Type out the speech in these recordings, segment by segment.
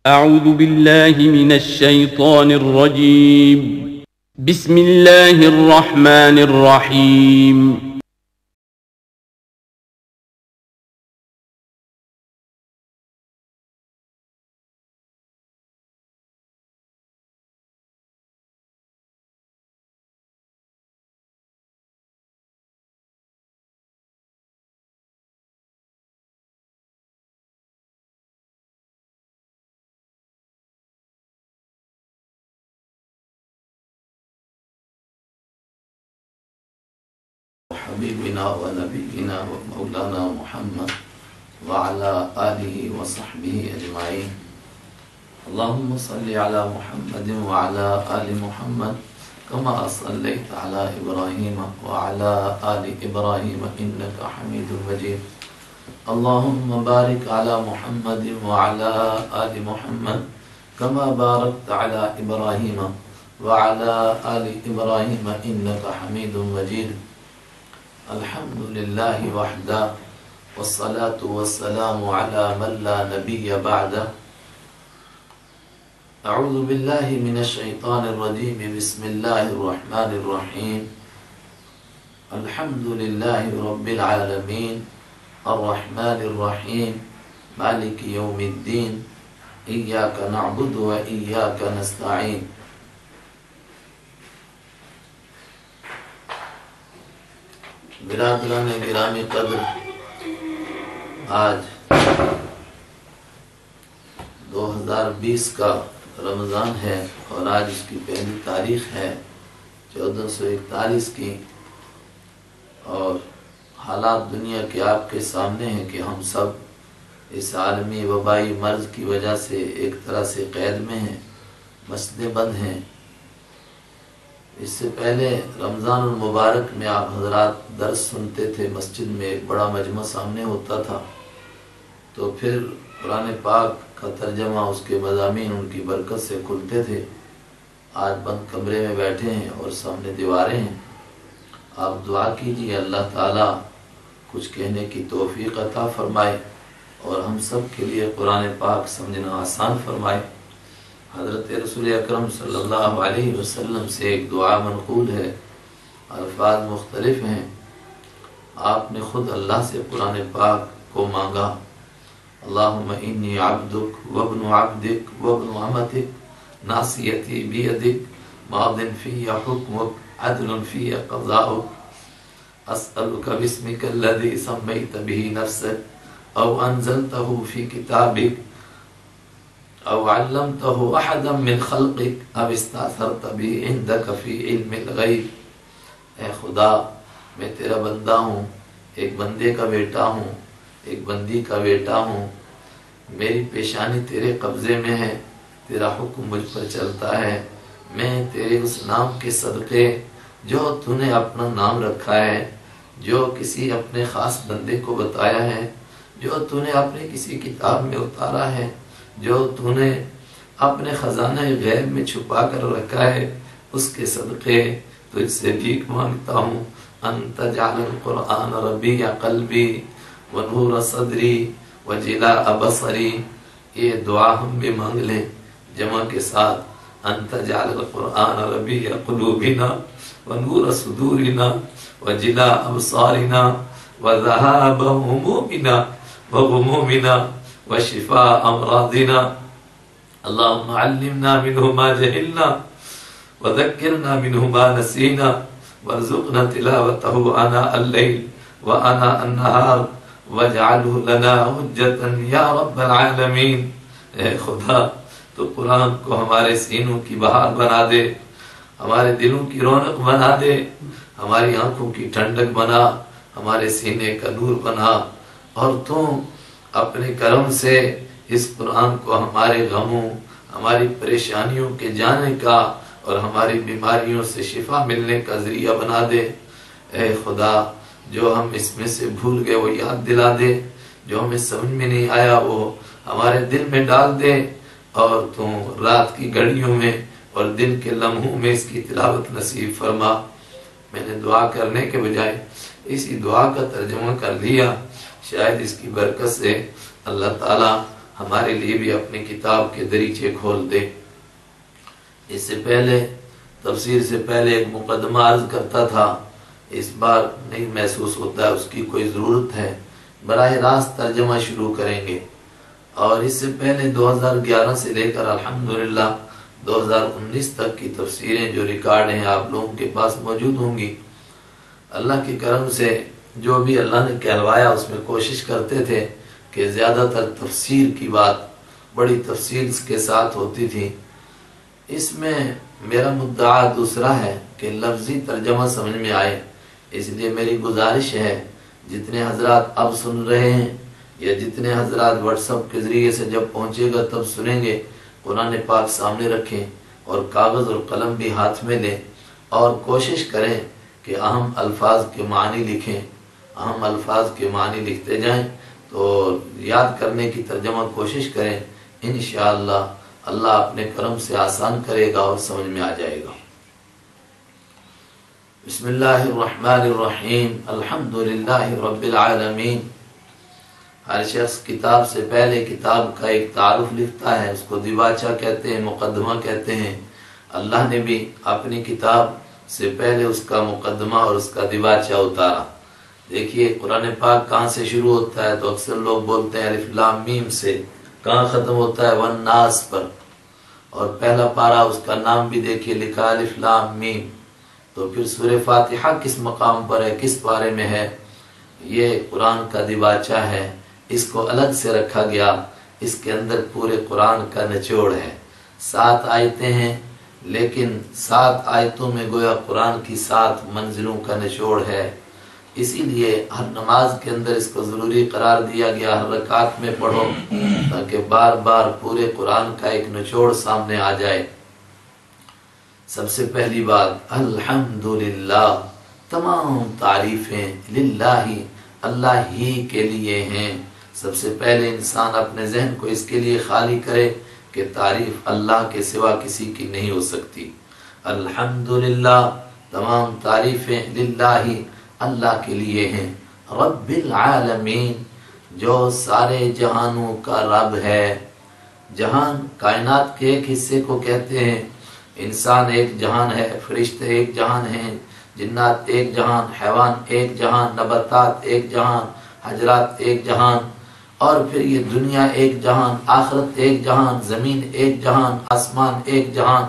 أعوذ بالله من الشيطان الرجيم. بسم الله الرحمن الرحيم. حبیبنا و نبینا و مولانا محمد وعلى آلہ وصحبہ اجمعین. اللہم صلی علی محمد وعلى آل محمد کما صلیت علی ابراہیم وعلى آل ابراہیم انکا حمید مجید. اللہم بارک علی محمد وعلى آل محمد کما بارکت علی ابراہیم وعلى آل ابراہیم انکا حمید مجید. الحمد للہ وحدہ والصلاة والسلام على من لا نبی بعدہ. اعوذ باللہ من الشیطان الرجیم. بسم اللہ الرحمن الرحیم. الحمد للہ رب العالمین الرحمن الرحیم مالک یوم الدین. ایاک نعبد و ایاک نستعین. برادران گرامی قدر، آج 2020 کا رمضان ہے اور آج اس کی پہلی تاریخ ہے 1441 کی، اور حالات دنیا کے آپ کے سامنے ہیں کہ ہم سب اس عالمی وبائی مرض کی وجہ سے ایک طرح سے قید میں ہیں، مسجدیں بند ہیں. اس سے پہلے رمضان المبارک میں آپ حضرات درس سنتے تھے، مسجد میں ایک بڑا مجمع سامنے ہوتا تھا، تو پھر قرآن پاک کا ترجمہ، اس کے مضامین ان کی برکت سے کھلتے تھے. آج بند کمرے میں بیٹھے ہیں اور سامنے دیواریں ہیں. آپ دعا کیجئے اللہ تعالیٰ کچھ کہنے کی توفیق عطا فرمائے اور ہم سب کے لیے قرآن پاک سمجھنا آسان فرمائے. حضرت رسول اکرم صلی اللہ علیہ وسلم سے ایک دعا منقول ہے، الفاظ مختلف ہیں. آپ نے خود اللہ سے قرآن پاک کو مانگا، اللہم انی عبدک وابن عبدک وابن امتک ناصیتی بیدک ماض فی حکمک عدل فی قضاؤک اسألک باسمک الذی سمیت به نفسک او انزلتہ فی کتابک او علمته احدا من خلقك او استاثرت به عندك في علم الغیب. اے خدا، میں تیرا بندہ ہوں، ایک بندے کا بیٹا ہوں، ایک بندی کا بیٹا ہوں. میری پیشانی تیرے قبضے میں ہے، تیرا حکم مجھ پر چلتا ہے. میں تیرے اس نام کے صدقے جو تو نے اپنا نام رکھا ہے، جو کسی اپنے خاص بندے کو بتایا ہے، جو تو نے اپنے کسی کتاب میں اتارا ہے، جو تو نے اپنے خزانہ غیب میں چھپا کر رکھا ہے، اس کے صدقے تجھ سے بھیک مانگتا ہوں. انت جعل القرآن ربیع قلبی ونور صدری وجلاء بصری. یہ دعا ہم بھی مانگ لیں جمع کے ساتھ. انت جعل القرآن ربیع قلوبنا ونور صدورنا وجلاء ابصارنا وذهاب همومنا وغمومنا وشفاء امراضنا. اللهم علمنا منه ما جهلنا وذكرنا منه ما نسينا وارزقنا تلاوته آناء الليل وآناء النهار واجعله لنا حجة يا رب العالمین. اے خدا، تو قرآن کو ہمارے سینوں کی بہار بنا دے، ہمارے دلوں کی رونق بنا دے، ہماری آنکھوں کی ٹھنڈک بنا، ہمارے سینے کا نور بنا. اور تو اپنے کرم سے اس قرآن کو ہمارے غموں، ہماری پریشانیوں کے جانے کا اور ہماری بیماریوں سے شفا ملنے کا ذریعہ بنا دے. اے خدا، جو ہم اس میں سے بھول گئے وہ یاد دلا دے، جو ہمیں سمجھ میں نہیں آیا وہ ہمارے دل میں ڈال دے. اور تو رات کی گھڑیوں میں اور دن کے لمحوں میں اس کی تلاوت نصیب فرما. میں نے دعا کرنے کے بجائے اسی دعا کا ترجمہ کر لیا. شاید اس کی برکت سے اللہ تعالیٰ ہمارے لیے بھی اپنی کتاب کے دریچے کھول دے۔ اس سے پہلے تفسیر سے پہلے ایک مقدمہ عرض کرتا تھا، اس بار نہیں محسوس ہوتا ہے اس کی کوئی ضرورت ہے، براہ راست ترجمہ شروع کریں گے۔ اور اس سے پہلے 2011 سے لے کر الحمدللہ 2019 تک کی تفسیریں جو ریکارڈ ہیں آپ لوگوں کے پاس موجود ہوں گی۔ اللہ کے کرم سے جو بھی اللہ نے کہلوایا اس میں کوشش کرتے تھے کہ زیادہ تر تفسیر کی بات بڑی تفصیل کے ساتھ ہوتی تھی۔ اس میں میرا مدعا دوسرا ہے کہ لفظی ترجمہ سمجھ میں آئے، اس لیے میری گزارش ہے جتنے حضرات اب سن رہے ہیں یا جتنے حضرات واٹس ایپ کے ذریعے سے جب پہنچے گا تب سنیں گے، قرآن پاک سامنے رکھیں اور کاغذ اور قلم بھی ہاتھ میں لیں اور کوشش کریں کہ اہم الفاظ کے معنی لکھیں، اہم الفاظ کے معنی لکھتے جائیں تو یاد کرنے کی ترجمہ کوشش کریں، انشاءاللہ اللہ اپنے کرم سے آسان کرے گا اور سمجھ میں آ جائے گا۔ بسم اللہ الرحمن الرحیم، الحمدللہ رب العالمین۔ ہر شخص کتاب سے پہلے کتاب کا ایک تعارف لکھتا ہے، اس کو دیباچہ کہتے ہیں، مقدمہ کہتے ہیں۔ اللہ نے بھی اپنی کتاب سے پہلے اس کا مقدمہ اور اس کا دیباچہ اتارا۔ دیکھیے قرآن پاک کہاں سے شروع ہوتا ہے تو اکثر لوگ بولتے ہیں الف لام میم سے، کہاں ختم ہوتا ہے والناس پر، اور پہلا پارہ اس کا نام بھی دیکھیے لکھا الف لام میم۔ تو پھر سورہ فاتحہ کس مقام پر ہے، کس پارے میں ہے، یہ قرآن کا دیباچہ ہے، اس کو الگ سے رکھا گیا۔ اس کے اندر پورے قرآن کا نچوڑ ہے، 7 آیتیں ہیں، لیکن 7 آیتوں میں گویا قرآن کی 7 منزلوں کا نچوڑ ہے۔ اسی لیے ہر نماز کے اندر اس کو ضروری قرار دیا گیا، ہر رکعت میں پڑھو تاکہ بار بار پورے قرآن کا ایک نچوڑ سامنے آ جائے۔ سب سے پہلی بات الحمدللہ، تمام تعریفیں للہ، اللہ ہی کے لیے ہیں۔ سب سے پہلے انسان اپنے ذہن کو اس کے لیے خالی کرے کہ تعریف اللہ کے سوا کسی کی نہیں ہو سکتی۔ الحمدللہ، تمام تعریفیں للہ، اللہ کے لیے ہیں۔ رب العالمین، جو سارے جہانوں کا رب ہے۔ جہان کائنات کے ایک حصے کو کہتے ہیں، انسان ایک جہان ہے، فرشتے ایک جہان ہیں، جنات ایک جہان، حیوان ایک جہان، نباتات ایک جہان، حجرات ایک جہان، اور پھر یہ دنیا ایک جہان، آخرت ایک جہان، زمین ایک جہان، آسمان ایک جہان۔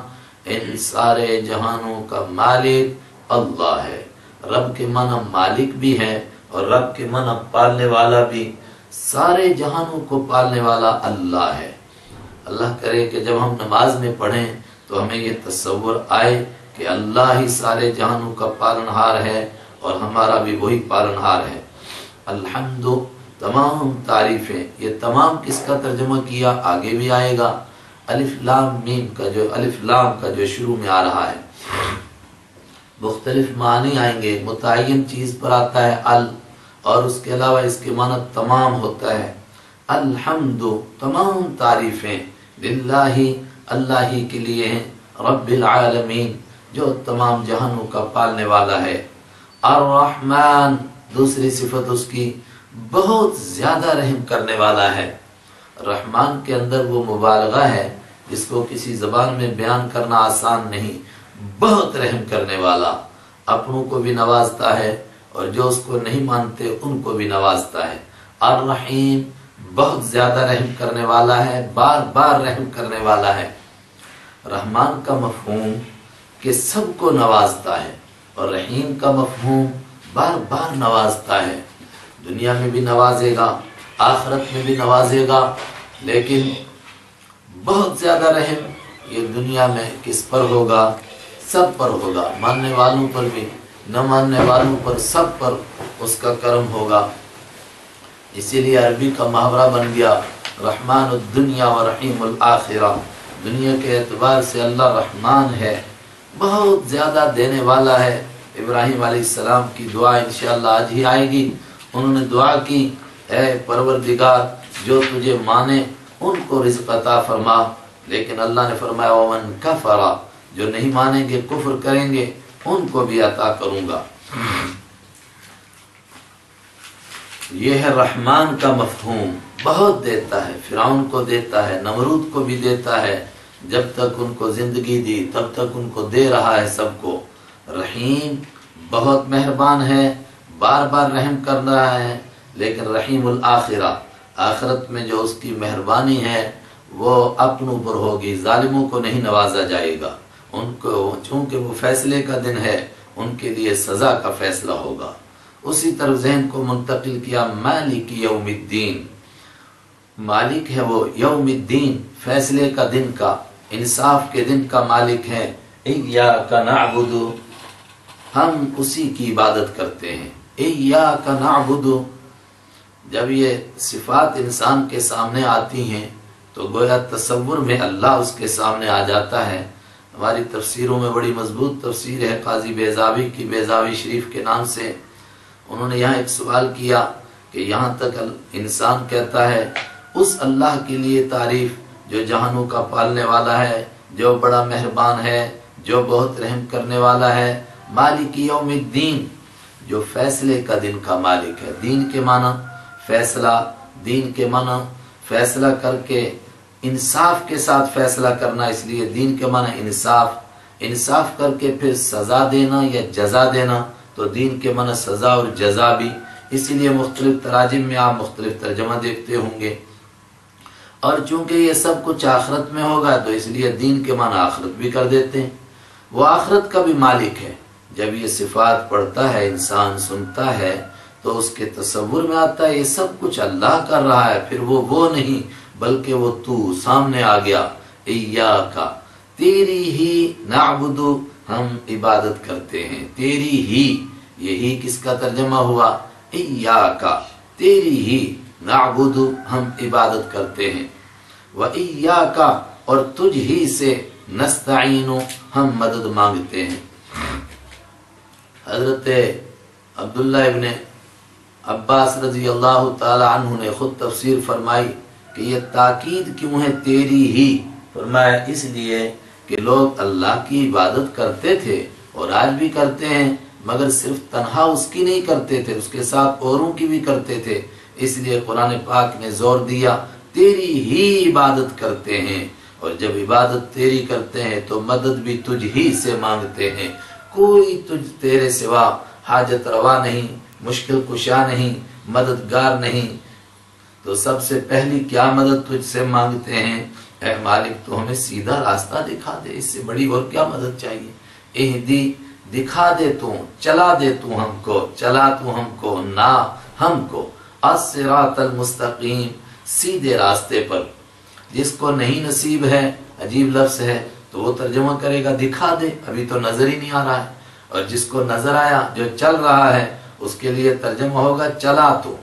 ان سارے جہانوں کا مالک اللہ ہے۔ رب کے معنی مالک بھی ہے اور رب کے معنی پالنے والا بھی، سارے جہانوں کو پالنے والا اللہ ہے۔ اللہ کرے کہ جب ہم نماز میں پڑھیں تو ہمیں یہ تصور آئے کہ اللہ ہی سارے جہانوں کا پالنہار ہے اور ہمارا بھی وہی پالنہار ہے۔ الحمد، تمام تعریفیں، یہ تمام کس کا ترجمہ کیا آگے بھی آئے گا، الف لام میم کا، جو الف لام کا جو شروع میں آ رہا ہے، مختلف معنی آئیں گے۔ متعین چیز پر آتا ہے ال، اور اس کے علاوہ اس کے معنی تمام ہوتا ہے۔ الحمد، تمام تعریفیں للہ، اللہ ہی کے لیے ہیں، رب العالمین، جو تمام جہانوں کا پالنے والا ہے۔ الرحمن، دوسری صفت اس کی، بہت زیادہ رحم کرنے والا ہے۔ رحمان کے اندر وہ مبالغہ ہے جس کو کسی زبان میں بیان کرنا آسان نہیں۔ بہت رحم کرنے والا، اپنوں کو بھی نوازتا ہے اور جو اس کو نہیں مانتے ان کو بھی نوازتا ہے۔ الرحیم، بہت زیادہ رحم کرنے والا ہے، بار بار رحم کرنے والا ہے۔ رحمان کا مفہوم کہ سب کو نوازتا ہے، اور رحیم کا مفہوم بار بار نوازتا ہے۔ دنیا میں بھی نوازے گا، آخرت میں بھی نوازے گا، لیکن بہت زیادہ رحم یہ دنیا میں کس پر ہوگا؟ سب پر ہوگا، ماننے والوں پر بھی، نہ ماننے والوں پر، سب پر اس کا کرم ہوگا۔ اسی لیے عربی کا محاورہ بن گیا رحمان الدنیا و رحیم الآخرہ۔ دنیا کے اعتبار سے اللہ رحمان ہے، بہت زیادہ دینے والا ہے۔ ابراہیم علیہ السلام کی دعا انشاءاللہ آج ہی آئے گی۔ انہوں نے دعا کی، اے پروردگار جو تجھے مانے ان کو رزق عطا فرما، لیکن اللہ نے فرمایا ومن کفر، جو نہیں مانیں گے، کفر کریں گے، ان کو بھی عطا کروں گا۔ یہ ہے رحمان کا مفہوم، بہت دیتا ہے، فرعون کو دیتا ہے، نمرود کو بھی دیتا ہے، جب تک ان کو زندگی دی تب تک ان کو دے رہا ہے سب کو۔ رحیم بہت مہربان ہے، بار بار رحم کر رہا ہے، لیکن رحیم الآخرہ، آخرت میں جو اس کی مہربانی ہے وہ اپنوں پر ہوگی، ظالموں کو نہیں نوازا جائے گا، ان کو چونکہ وہ فیصلے کا دن ہے ان کے لیے سزا کا فیصلہ ہوگا۔ اسی طرح ذہن کو منتقل کیا مالک یوم الدین، مالک ہے وہ یوم الدین، فیصلے کا دن کا، انصاف کے دن کا مالک ہے۔ ایاک نعبد، ہم اسی کی عبادت کرتے ہیں۔ ایاک نعبد، جب یہ صفات انسان کے سامنے آتی ہیں تو گویا تصور میں اللہ اس کے سامنے آ جاتا ہے۔ ہماری تفسیروں میں بڑی مضبوط تفسیر ہے قاضی بیضاوی کی، بیضاوی شریف کے نام سے، انہوں نے یہاں ایک سوال کیا کہ یہاں تک انسان کہتا ہے اس اللہ کے لیے تعریف جو جہانوں کا پالنے والا ہے، جو بڑا مہربان ہے، جو بہت رحم کرنے والا ہے، مالک یوم الدین، جو فیصلے کا دن کا مالک ہے۔ دین کے معنی فیصلہ، دین کے معنی فیصلہ کر کے انصاف کے ساتھ فیصلہ کرنا، اس لیے دین کے معنی انصاف، انصاف کر کے پھر سزا دینا یا جزا دینا، تو دین کے معنی سزا اور جزا بھی، اسی لیے مختلف تراجم میں آپ مختلف ترجمہ دیکھتے ہوں گے۔ اور چونکہ یہ سب کچھ آخرت میں ہوگا تو اس لیے دین کے معنی آخرت بھی کر دیتے ہیں، وہ آخرت کا بھی مالک ہے۔ جب یہ صفات پڑھتا ہے انسان، سنتا ہے، تو اس کے تصور میں آتا ہے یہ سب کچھ اللہ کر رہا ہے، پھر وہ نہیں بلکہ وہ تو سامنے آ گیا۔ ایاکا، تیری ہی نعبد، ہم عبادت کرتے ہیں، تیری ہی، یہی کس کا ترجمہ ہوا؟ ایاکا، تیری ہی، نعبد، ہم عبادت کرتے ہیں، وَإِيَّاكَ، اور تجھ ہی سے، نستعین، ہم مدد مانگتے ہیں۔ حضرت عبداللہ ابن عباس رضی اللہ تعالی عنہ نے خود تفسیر فرمائی کہ یہ تاکید کیوں ہے تیری ہی؟ فرمایا اس لیے کہ لوگ اللہ کی عبادت کرتے تھے اور آج بھی کرتے ہیں، مگر صرف تنہا اس کی نہیں کرتے تھے، اس کے ساتھ اوروں کی بھی کرتے تھے، اس لیے قرآن پاک نے زور دیا تیری ہی عبادت کرتے ہیں، اور جب عبادت تیری کرتے ہیں تو مدد بھی تجھ ہی سے مانگتے ہیں، کوئی تیرے سوا حاجت روا نہیں، مشکل کشا نہیں، مددگار نہیں۔ تو سب سے پہلی کیا مدد تجھ سے مانگتے ہیں؟ اے مالک تو ہمیں سیدھا راستہ دکھا دے، اس سے بڑی اور کیا مدد چاہیے؟ اہدی، دکھا دے تو، چلا دے تو ہم کو، چلا تو ہم کو، نہ ہم کو، الصراط المستقیم، سیدھے راستے پر۔ جس کو نہیں نصیب ہے، عجیب لفظ ہے، تو وہ ترجمہ کرے گا دکھا دے، ابھی تو نظر ہی نہیں آ رہا ہے، اور جس کو نظر آیا، جو چل رہا ہے، اس کے لیے ترجمہ ہوگا چلا تو،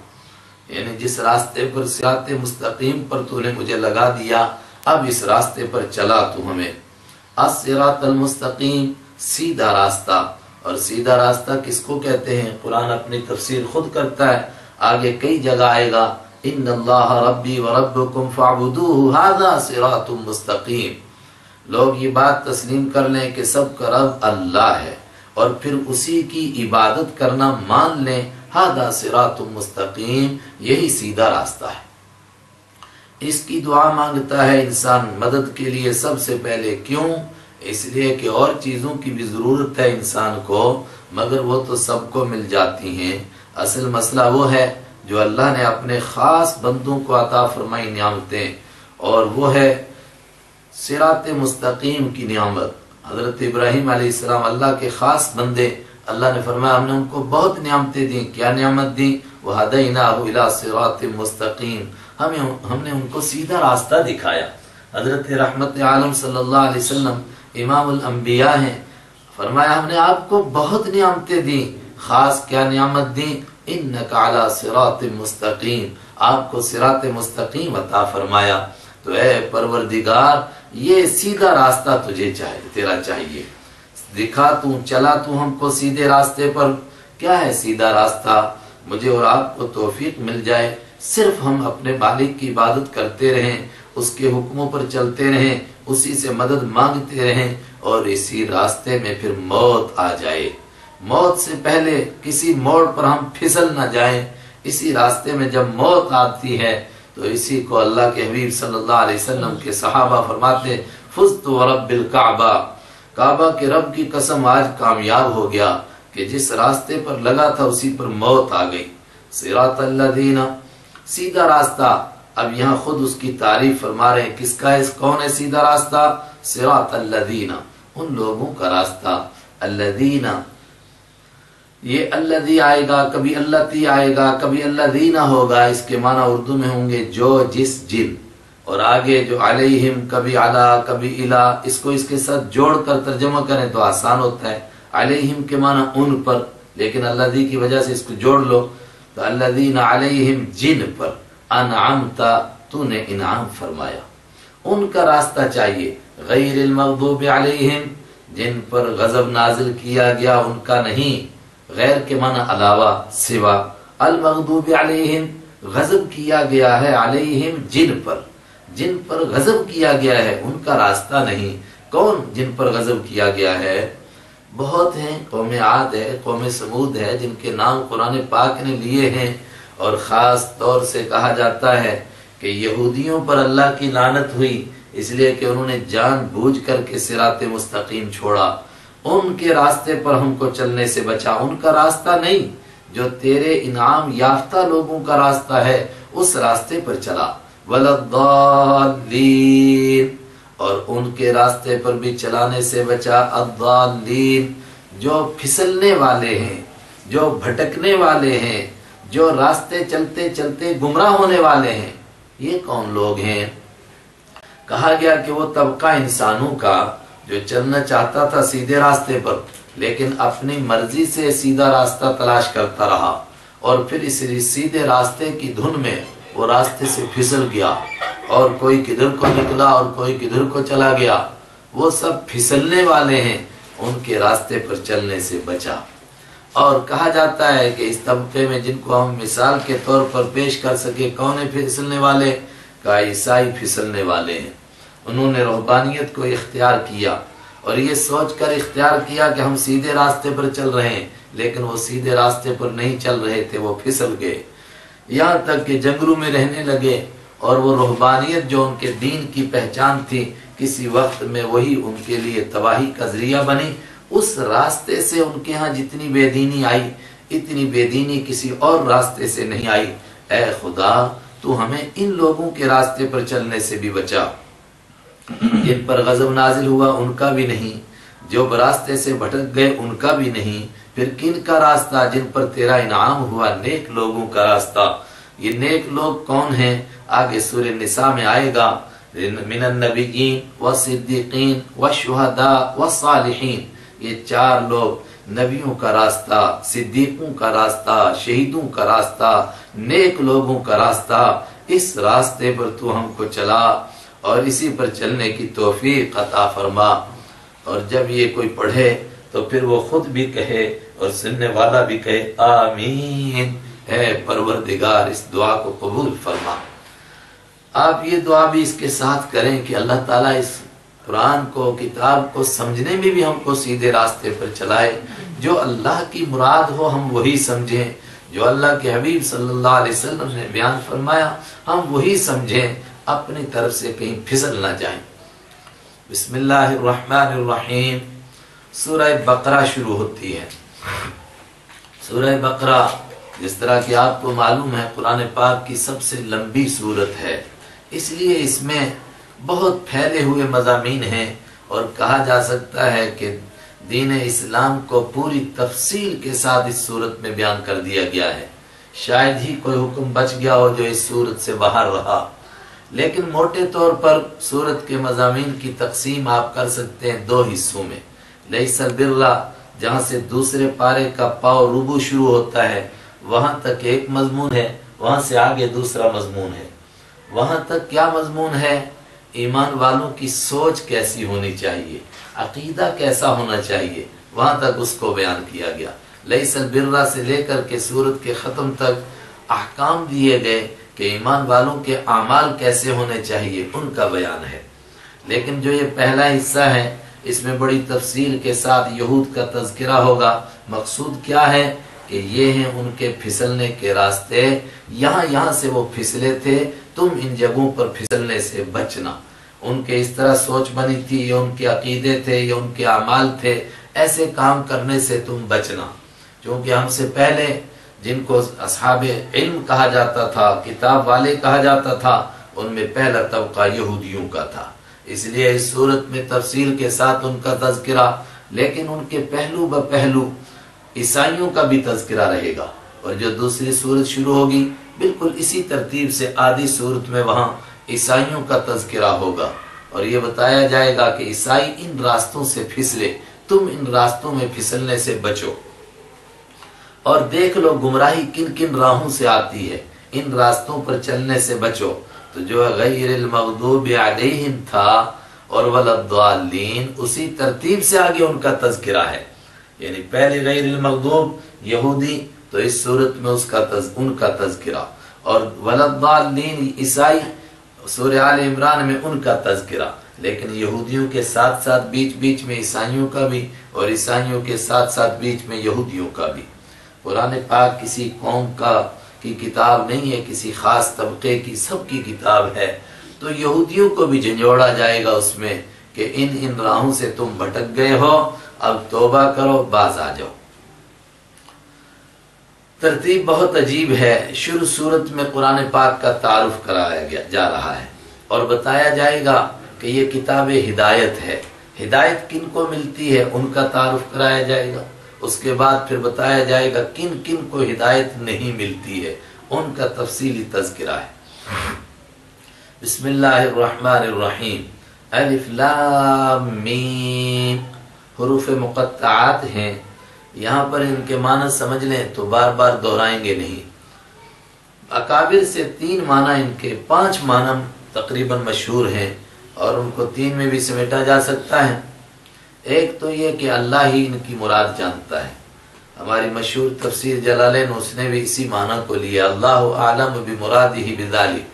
یعنی جس راستے پر صراط مستقیم پر تو نے مجھے لگا دیا، اب اس راستے پر چلا تو ہمیں۔ الصراط المستقیم، سیدھا راستہ، اور سیدھا راستہ کس کو کہتے ہیں؟ قرآن اپنی تفسیر خود کرتا ہے، آگے کئی جگہ آئے گا، ان اللہ ربی وربکم فاعبدوہ ھذا صراط مستقیم۔ لوگ یہ بات تسلیم کر لیں کہ سب کا رب اللہ ہے، اور پھر اسی کی عبادت کرنا مان لیں، ھذا صراط مستقیم، یہی سیدھا راستہ ہے۔ اس کی دعا مانگتا ہے انسان مدد کے لیے سب سے پہلے، کیوں؟ اس لیے کہ اور چیزوں کی بھی ضرورت ہے انسان کو، مگر وہ تو سب کو مل جاتی ہیں۔ اصل مسئلہ وہ ہے جو اللہ نے اپنے خاص بندوں کو عطا فرمائی نعمتیں، اور وہ ہے صراط مستقیم کی نعمت۔ حضرت ابراہیم علیہ السلام اللہ کے خاص بندے، اللہ نے فرمایا ہم نے ان کو بہت نعمتیں دیں۔ کیا نعمت دی؟ وَهَدَيْنَاهُ إِلَى صِرَاطٍ مُسْتَقِيمٍ، ہم نے ان کو سیدھا راستہ دکھایا۔ حضرت رحمت عالم صلی اللہ علیہ وسلم امام الانبیاء ہیں، فرمایا ہم نے آپ کو بہت نعمتیں دیں، خاص کیا نعمت دیں؟ اِنَّكَ عَلَى صِرَاطٍ مُسْتَقِيمٍ، آپ کو صراط مستقیم عطا فرمایا۔ تو اے پروردگار، یہ سیدھا راستہ تجھے چاہیے، تیرا چاہیے، دکھا تو، چلا تو ہم کو سیدھے راستے پر۔ کیا ہے سیدھا راستہ؟ مجھے اور آپ کو توفیق مل جائے، صرف ہم اپنے مالک کی عبادت کرتے رہیں، اس کے حکموں پر چلتے رہیں، اسی سے مدد مانگتے رہیں، اور اسی راستے میں پھر موت آ جائے، موت سے پہلے کسی موڑ پر ہم پھسل نہ جائیں، اسی راستے میں جب موت آتی ہے تو اسی کو اللہ کے حبیب صلی اللہ علیہ وسلم کے صحابہ فرماتے فزت ورب الکعبہ، کعبہ کے رب کی قسم آج کامیاب ہو گیا کہ جس راستے پر لگا تھا اسی پر موت آ گئی۔ صراط الذین، سیدھا راستہ۔ اب یہاں خود اس کی تعریف فرما رہے ہیں، کس کا ہے، کون ہے سیدھا راستہ؟ صراط الذین، ان لوگوں کا راستہ۔ الذین، یہ الذی آئے گا، کبھی اللتی آئے گا، کبھی الذین ہوگا، اس کے معنی اردو میں ہوں گے جو، جس، جن، اور آگے جو علیہم، کبھی علا، کبھی الا، اس کو اس کے ساتھ جوڑ کر ترجمہ کریں تو آسان ہوتا ہے۔ علیہم کے معنی ان پر، لیکن الذی کی وجہ سے اس کو جوڑ لو تو الذین علیہم، جن پر انعمت، تو نے انعام فرمایا، ان کا راستہ چاہیے۔ غیر المغضوب علیہم، جن پر غضب نازل کیا گیا ان کا نہیں، غیر کے معنی علاوہ، سوا، المغضوب علیہم، غضب کیا گیا ہے، علیہم، جن پر، جن پر غضب کیا گیا ہے ان کا راستہ نہیں۔ کون جن پر غضب کیا گیا ہے؟ بہت ہیں، قوم عاد ہے، قوم سمود ہے، جن کے نام قرآن پاک نے لیے ہیں، اور خاص طور سے کہا جاتا ہے کہ یہودیوں پر اللہ کی لعنت ہوئی اس لیے کہ انہوں نے جان بوجھ کر کے صراط مستقیم چھوڑا۔ ان کے راستے پر ہم کو چلنے سے بچا، ان کا راستہ نہیں، جو تیرے انعام یافتہ لوگوں کا راستہ ہے اس راستے پر چلا۔ وَلَضَّالِّينَ، اور ان کے راستے پر بھی چلانے سے بچا۔ الضالین، جو پھسلنے والے ہیں، جو بھٹکنے والے ہیں، جو راستے چلتے چلتے گمراہ ہونے والے ہیں۔ یہ کون لوگ ہیں؟ کہا گیا کہ وہ طبقہ انسانوں کا جو چلنا چاہتا تھا سیدھے راستے پر، لیکن اپنی مرضی سے سیدھا راستہ تلاش کرتا رہا، اور پھر اس سیدھے راستے کی دھن میں وہ راستے سے پھسل گیا، اور کوئی کدھر کو نکلا اور کوئی کدھر کو چلا گیا۔ وہ سب پھسلنے والے ہیں، ان کے راستے پر چلنے سے بچا۔ اور کہا جاتا ہے کہ اس طبقے میں جن کو ہم مثال کے طور پر پیش کر سکے، کون ہے پھسلنے والے؟ کہ عیسائی پھسلنے والے ہیں۔ انہوں نے رہبانیت کو اختیار کیا اور یہ سوچ کر اختیار کیا کہ ہم سیدھے راستے پر چل رہے ہیں، لیکن وہ سیدھے راستے پر نہیں چل رہے تھے، وہ پھسل گئے، یہاں تک کہ جنگلوں میں رہنے لگے، اور وہ رہبانیت جو ان کے دین کی پہچان تھی کسی وقت میں وہی ان کے لیے تباہی کا ذریعہ بنی۔ اس راستے سے ان کے ہاں جتنی بے دینی آئی، اتنی بے دینی کسی اور راستے سے نہیں آئی۔ اے خدا، تو ہمیں ان لوگوں کے راستے پر چلنے سے بھی بچا۔ جن پر غضب نازل ہوا ان کا بھی نہیں، جو راستے سے بھٹک گئے ان کا بھی نہیں۔ پھر کن کا راستہ؟ جن پر تیرا انعام ہوا، نیک لوگوں کا راستہ۔ یہ نیک لوگ کون ہیں؟ آگے سورہ نساء میں آئے گا، من النبیین والصدیقین والشہداء والصالحین۔ یہ چار لوگ، نبیوں کا راستہ، صدیقوں کا راستہ، شہیدوں کا راستہ، نیک لوگوں کا راستہ، اس راستے پر تو ہم کو چلا اور اسی پر چلنے کی توفیق عطا فرما۔ اور جب یہ کوئی پڑھے تو پھر وہ خود بھی کہے اور سننے والا بھی کہے آمین۔ اے پروردگار اس دعا کو قبول فرما۔ آپ یہ دعا بھی اس کے ساتھ کریں کہ اللہ تعالیٰ اس قرآن کو، کتاب کو سمجھنے میں بھی ہم کو سیدھے راستے پر چلائے۔ جو اللہ کی مراد ہو ہم وہی سمجھیں، جو اللہ کے حبیب صلی اللہ علیہ وسلم نے بیان فرمایا ہم وہی سمجھیں، اپنی طرف سے کہیں پھسل نہ جائیں۔ بسم اللہ الرحمن الرحیم۔ سورہ بقرہ شروع ہوتی ہے۔ سورہ بقرہ جس طرح کہ آپ کو معلوم ہے قرآن پاک کی سب سے لمبی سورت ہے، اس لیے اس میں بہت پھیلے ہوئے مضامین ہیں، اور کہا جا سکتا ہے کہ دین اسلام کو پوری تفصیل کے ساتھ اس صورت میں بیان کر دیا گیا ہے۔ شاید ہی کوئی حکم بچ گیا ہو جو اس صورت سے باہر رہا، لیکن موٹے طور پر صورت کے مضامین کی تقسیم آپ کر سکتے ہیں دو حصوں میں۔ لیس البر، جہاں سے دوسرے پارے کا پاؤ ربو شروع ہوتا ہے وہاں تک ایک مضمون ہے، وہاں سے آگے دوسرا مضمون ہے۔ وہاں تک کیا مضمون ہے؟ ایمان والوں کی سوچ کیسی ہونی چاہیے، عقیدہ کیسا ہونا چاہیے، وہاں تک اس کو بیان کیا گیا۔ لیس البر سے لے کر کے سورت کے ختم تک احکام دیے گئے کہ ایمان والوں کے اعمال کیسے ہونے چاہیے، ان کا بیان ہے۔ لیکن جو یہ پہلا حصہ ہے اس میں بڑی تفصیل کے ساتھ یہود کا تذکرہ ہوگا۔ مقصود کیا ہے کہ یہ ہیں ان کے پھسلنے کے راستے، یہاں سے وہ پھسلے تھے، تم ان جگہوں پر پھسلنے سے بچنا۔ ان کے اس طرح سوچ بنی تھی، یا ان کے عقیدے تھے، یا ان کے اعمال تھے، ایسے کام کرنے سے تم بچنا۔ کیونکہ ہم سے پہلے جن کو اصحاب علم کہا جاتا تھا، کتاب والے کہا جاتا تھا، ان میں پہلا طبقہ یہودیوں کا تھا۔ اس لیے اس صورت میں تفصیل کے ساتھ ان کا تذکرہ، لیکن ان کے پہلو بہ پہلو عیسائیوں کا بھی تذکرہ رہے گا۔ اور جو دوسری صورت شروع ہوگی بالکل اسی ترتیب سے آدھی صورت میں وہاں عیسائیوں کا تذکرہ ہوگا، اور یہ بتایا جائے گا کہ عیسائی ان راستوں سے پھسلے، تم ان راستوں میں پھسلنے سے بچو، اور دیکھ لو گمراہی کن کن راہوں سے آتی ہے، ان راستوں پر چلنے سے بچو۔ تو جو غیر المغضوب علیہم تھا اور ولضالین، اسی ترتیب سے آگے ان کا تذکرہ ہے، یعنی پہلے غیر المغضوب یہودی، تو اس صورت میں ان کا تذکرہ، اور ولضالین عیسائی سورہ آل عمران میں ان کا تذکرہ، لیکن یہودیوں کے ساتھ ساتھ بیچ بیچ میں عیسائیوں کا بھی، اور عیسائیوں کے ساتھ ساتھ بیچ میں یہودیوں کا بھی۔ قرآن پاک کسی قوم کی کتاب نہیں ہے، کسی خاص طبقے کی، سب کی کتاب ہے، تو یہودیوں کو بھی جھنجھوڑا جائے گا اس میں کہ ان راہوں سے تم بھٹک گئے ہو، اب توبہ کرو، باز آ جاؤ۔ ترتیب بہت عجیب ہے۔ شروع صورت میں قرآن پاک کا تعارف کرایا جا رہا ہے، اور بتایا جائے گا کہ یہ کتاب ہدایت ہے، ہدایت کن کو ملتی ہے ان کا تعارف کرایا جائے گا۔ اس کے بعد پھر بتایا جائے گا کن کن کو ہدایت نہیں ملتی ہے، ان کا تفصیلی تذکرہ ہے۔ بسم اللہ الرحمن الرحیم۔ الف لام میم حروف مقطعات ہیں، یہاں پر ان کے معنی سمجھ لیں تو بار بار دہرائیں گے نہیں۔ اکابر سے 3 معنی ان کے 5 معنی تقریباً مشہور ہیں، اور ان کو 3 میں بھی سمیٹا جا سکتا ہے۔ ایک تو یہ کہ اللہ ہی ان کی مراد جانتا ہے، ہماری مشہور تفسیر جلالین اس نے بھی اسی معنی کو لیا، اللہ اعلم بمرادہ بذالک،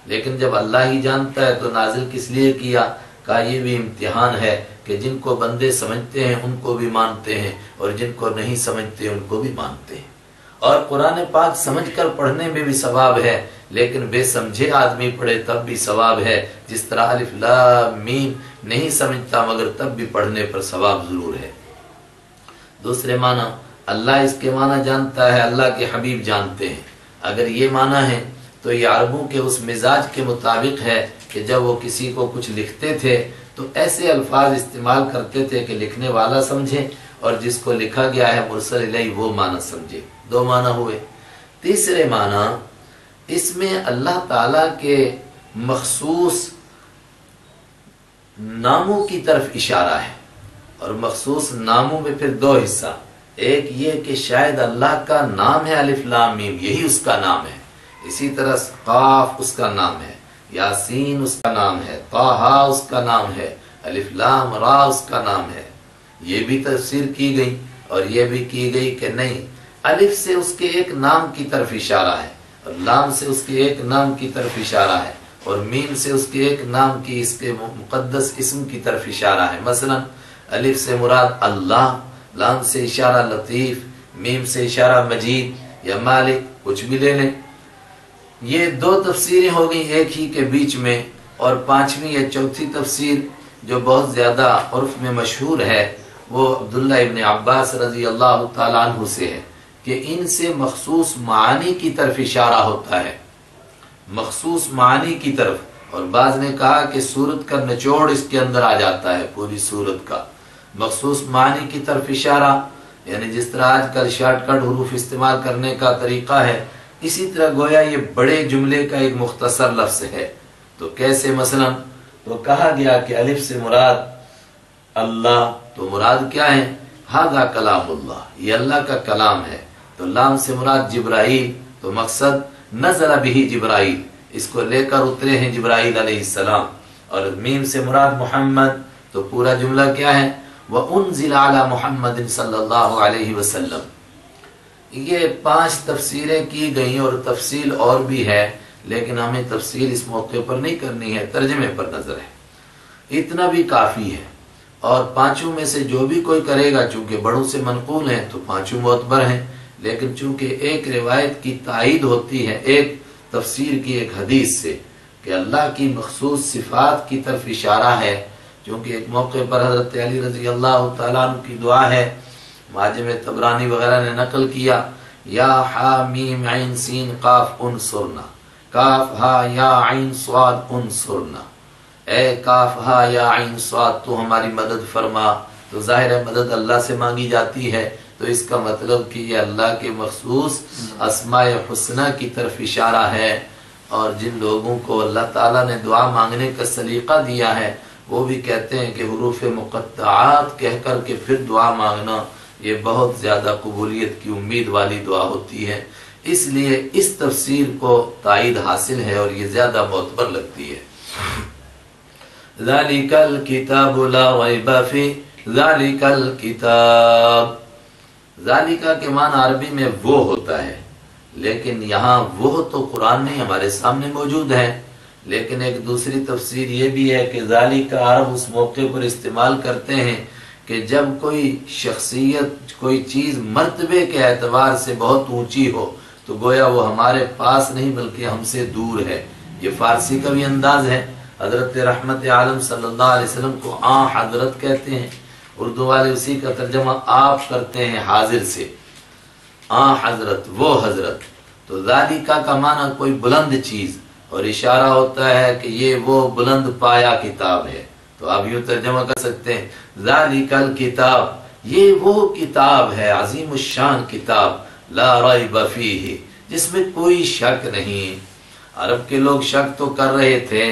لیکن جب اللہ ہی جانتا ہے تو نازل کس لیے کیا؟ کہا یہ بھی امتحان ہے کہ جن کو بندے سمجھتے ہیں ان کو بھی مانتے ہیں، اور جن کو نہیں سمجھتے ان کو بھی مانتے ہیں۔ اور قرآن پاک سمجھ کر پڑھنے میں بھی ثواب ہے، لیکن بے سمجھے آدمی پڑھے تب بھی ثواب ہے، جس طرح الف لام میم نہیں سمجھتا مگر تب بھی پڑھنے پر ثواب ضرور ہے۔ دوسرے معنی، اللہ اس کے معنی جانتا ہے، اللہ کے حبیب جانتے ہیں۔ اگر یہ معنی ہے تو یہ عربوں کے اس مزاج کے مطابق ہے کہ جب وہ کسی کو کچھ لکھتے تھے تو ایسے الفاظ استعمال کرتے تھے کہ لکھنے والا سمجھے، اور جس کو لکھا گیا ہے مرسل الیہ وہ معنی سمجھے۔ 2 معنی ہوئے۔ تیسرے معنی، اس میں اللہ تعالیٰ کے مخصوص ناموں کی طرف اشارہ ہے، اور مخصوص ناموں میں پھر 2 حصہ۔ ایک یہ کہ شاید اللہ کا نام ہے الف لام میم، یہی اس کا نام ہے، اسی طرح قاف اس کا نام ہے، یاسین اس کا نام ہے، طٰہٰ اس کا نام ہے، الف لام را اس کا نام ہے۔ یہ بھی تفسیر کی گئی، اور یہ بھی کی گئی کہ نہیں، الف سے اس کے ایک نام کی طرف اشارہ ہے، اور لام سے اس کے ایک نام کی طرف اشارہ ہے، اور میم سے اس کے ایک نام کی، اس کے مقدس اسم کی طرف اشارہ ہے۔ مثلا الف سے مراد اللہ، لام سے اشارہ لطیف، میم سے اشارہ مجید یا مالک، کچھ بھی لے لیں۔ یہ 2 تفسیریں ہو گئی ایک ہی کے بیچ میں، اور 5ویں یا چوتھی تفسیر جو بہت زیادہ عرف میں مشہور ہے وہ عبداللہ ابن عباس رضی اللہ تعالیٰ عنہ سے ہے کہ ان سے مخصوص معانی کی طرف اشارہ ہوتا ہے، مخصوص معانی کی طرف۔ اور بعض نے کہا کہ سورت کا نچوڑ اس کے اندر آ جاتا ہے، پوری سورت کا مخصوص معنی کی طرف اشارہ، یعنی جس طرح آج کل شارٹ کٹ حروف استعمال کرنے کا طریقہ ہے، اسی طرح گویا یہ بڑے جملے کا ایک مختصر لفظ ہے۔ تو کیسے؟ مثلا تو کہا گیا کہ الف سے مراد اللہ، تو مراد کیا ہے؟ ھذا کلام اللہ، یہ اللہ کا کلام ہے۔ تو لام سے مراد جبرائیل، تو مقصد نزل بہ جبرائیل، اس کو لے کر اترے ہیں جبرائیل علیہ السلام۔ اور میم سے مراد محمد، تو پورا جملہ کیا ہے؟ وَأُنزِلَ عَلَى مُحَمَّدٍ صلی اللہ علیہ وسلم۔ یہ 5 تفسیریں کی گئیں، اور تفصیل اور بھی ہے، لیکن ہمیں تفصیل اس موقع پر نہیں کرنی ہے، ترجمے پر نظر ہے، اتنا بھی کافی ہے۔ اور 5 میں سے جو بھی کوئی کرے گا، چونکہ بڑوں سے منقول ہیں تو 5 معتبر ہیں، لیکن چونکہ ایک روایت کی تائید ہوتی ہے ایک تفسیر کی ایک حدیث سے کہ اللہ کی مخصوص صفات کی طرف اشارہ ہے، چونکہ ایک موقع پر حضرت علی رضی اللہ تعالیٰ عنہ کی دعا ہے، معجم طبرانی وغیرہ نے نقل کیا، یا حامیم عین سین قاف انصرنا، کاف ہا یا عین صاد انصرنا، اے کاف ہا یا عین صاد تو ہماری مدد فرما۔ تو ظاہر ہے مدد اللہ سے مانگی جاتی ہے، تو اس کا مطلب کہ یہ اللہ کے مخصوص اسماء حسنہ کی طرف اشارہ ہے، اور جن لوگوں کو اللہ تعالیٰ نے دعا مانگنے کا سلیقہ دیا ہے وہ بھی کہتے ہیں کہ حروف مقطعات کہہ کر کے پھر دعا مانگنا یہ بہت زیادہ قبولیت کی امید والی دعا ہوتی ہے، اس لیے اس تفسیر کو تائید حاصل ہے اور یہ زیادہ معتبر لگتی ہے۔ ذَلِكَ الْكِتَابُ لَا رَيْبَ فِيهِ ذَلِكَ الْكِتَابُ، ذالکہ کے معنی عربی میں وہ ہوتا ہے، لیکن یہاں وہ تو قرآن میں ہمارے سامنے موجود ہے، لیکن ایک دوسری تفسیر یہ بھی ہے کہ ذالکہ عرب اس موقع پر استعمال کرتے ہیں کہ جب کوئی شخصیت کوئی چیز مرتبے کے اعتبار سے بہت اونچی ہو تو گویا وہ ہمارے پاس نہیں بلکہ ہم سے دور ہے۔ یہ فارسی کا بھی انداز ہے، حضرت رحمت عالم صلی اللہ علیہ وسلم کو حضرت کہتے ہیں، اردو والے اسی کا ترجمہ آپ کرتے ہیں حاضر سے، حضرت وہ حضرت۔ تو ذالکہ کا معنی کوئی بلند چیز اور اشارہ ہوتا ہے کہ یہ وہ بلند پایا کتاب ہے، تو آپ یوں ترجمہ کر سکتے ہیں ذالک الکتاب، یہ وہ کتاب ہے عظیم الشان کتاب، لا ریب فیہ، جس میں کوئی شک نہیں۔ عرب کے لوگ شک تو کر رہے تھے،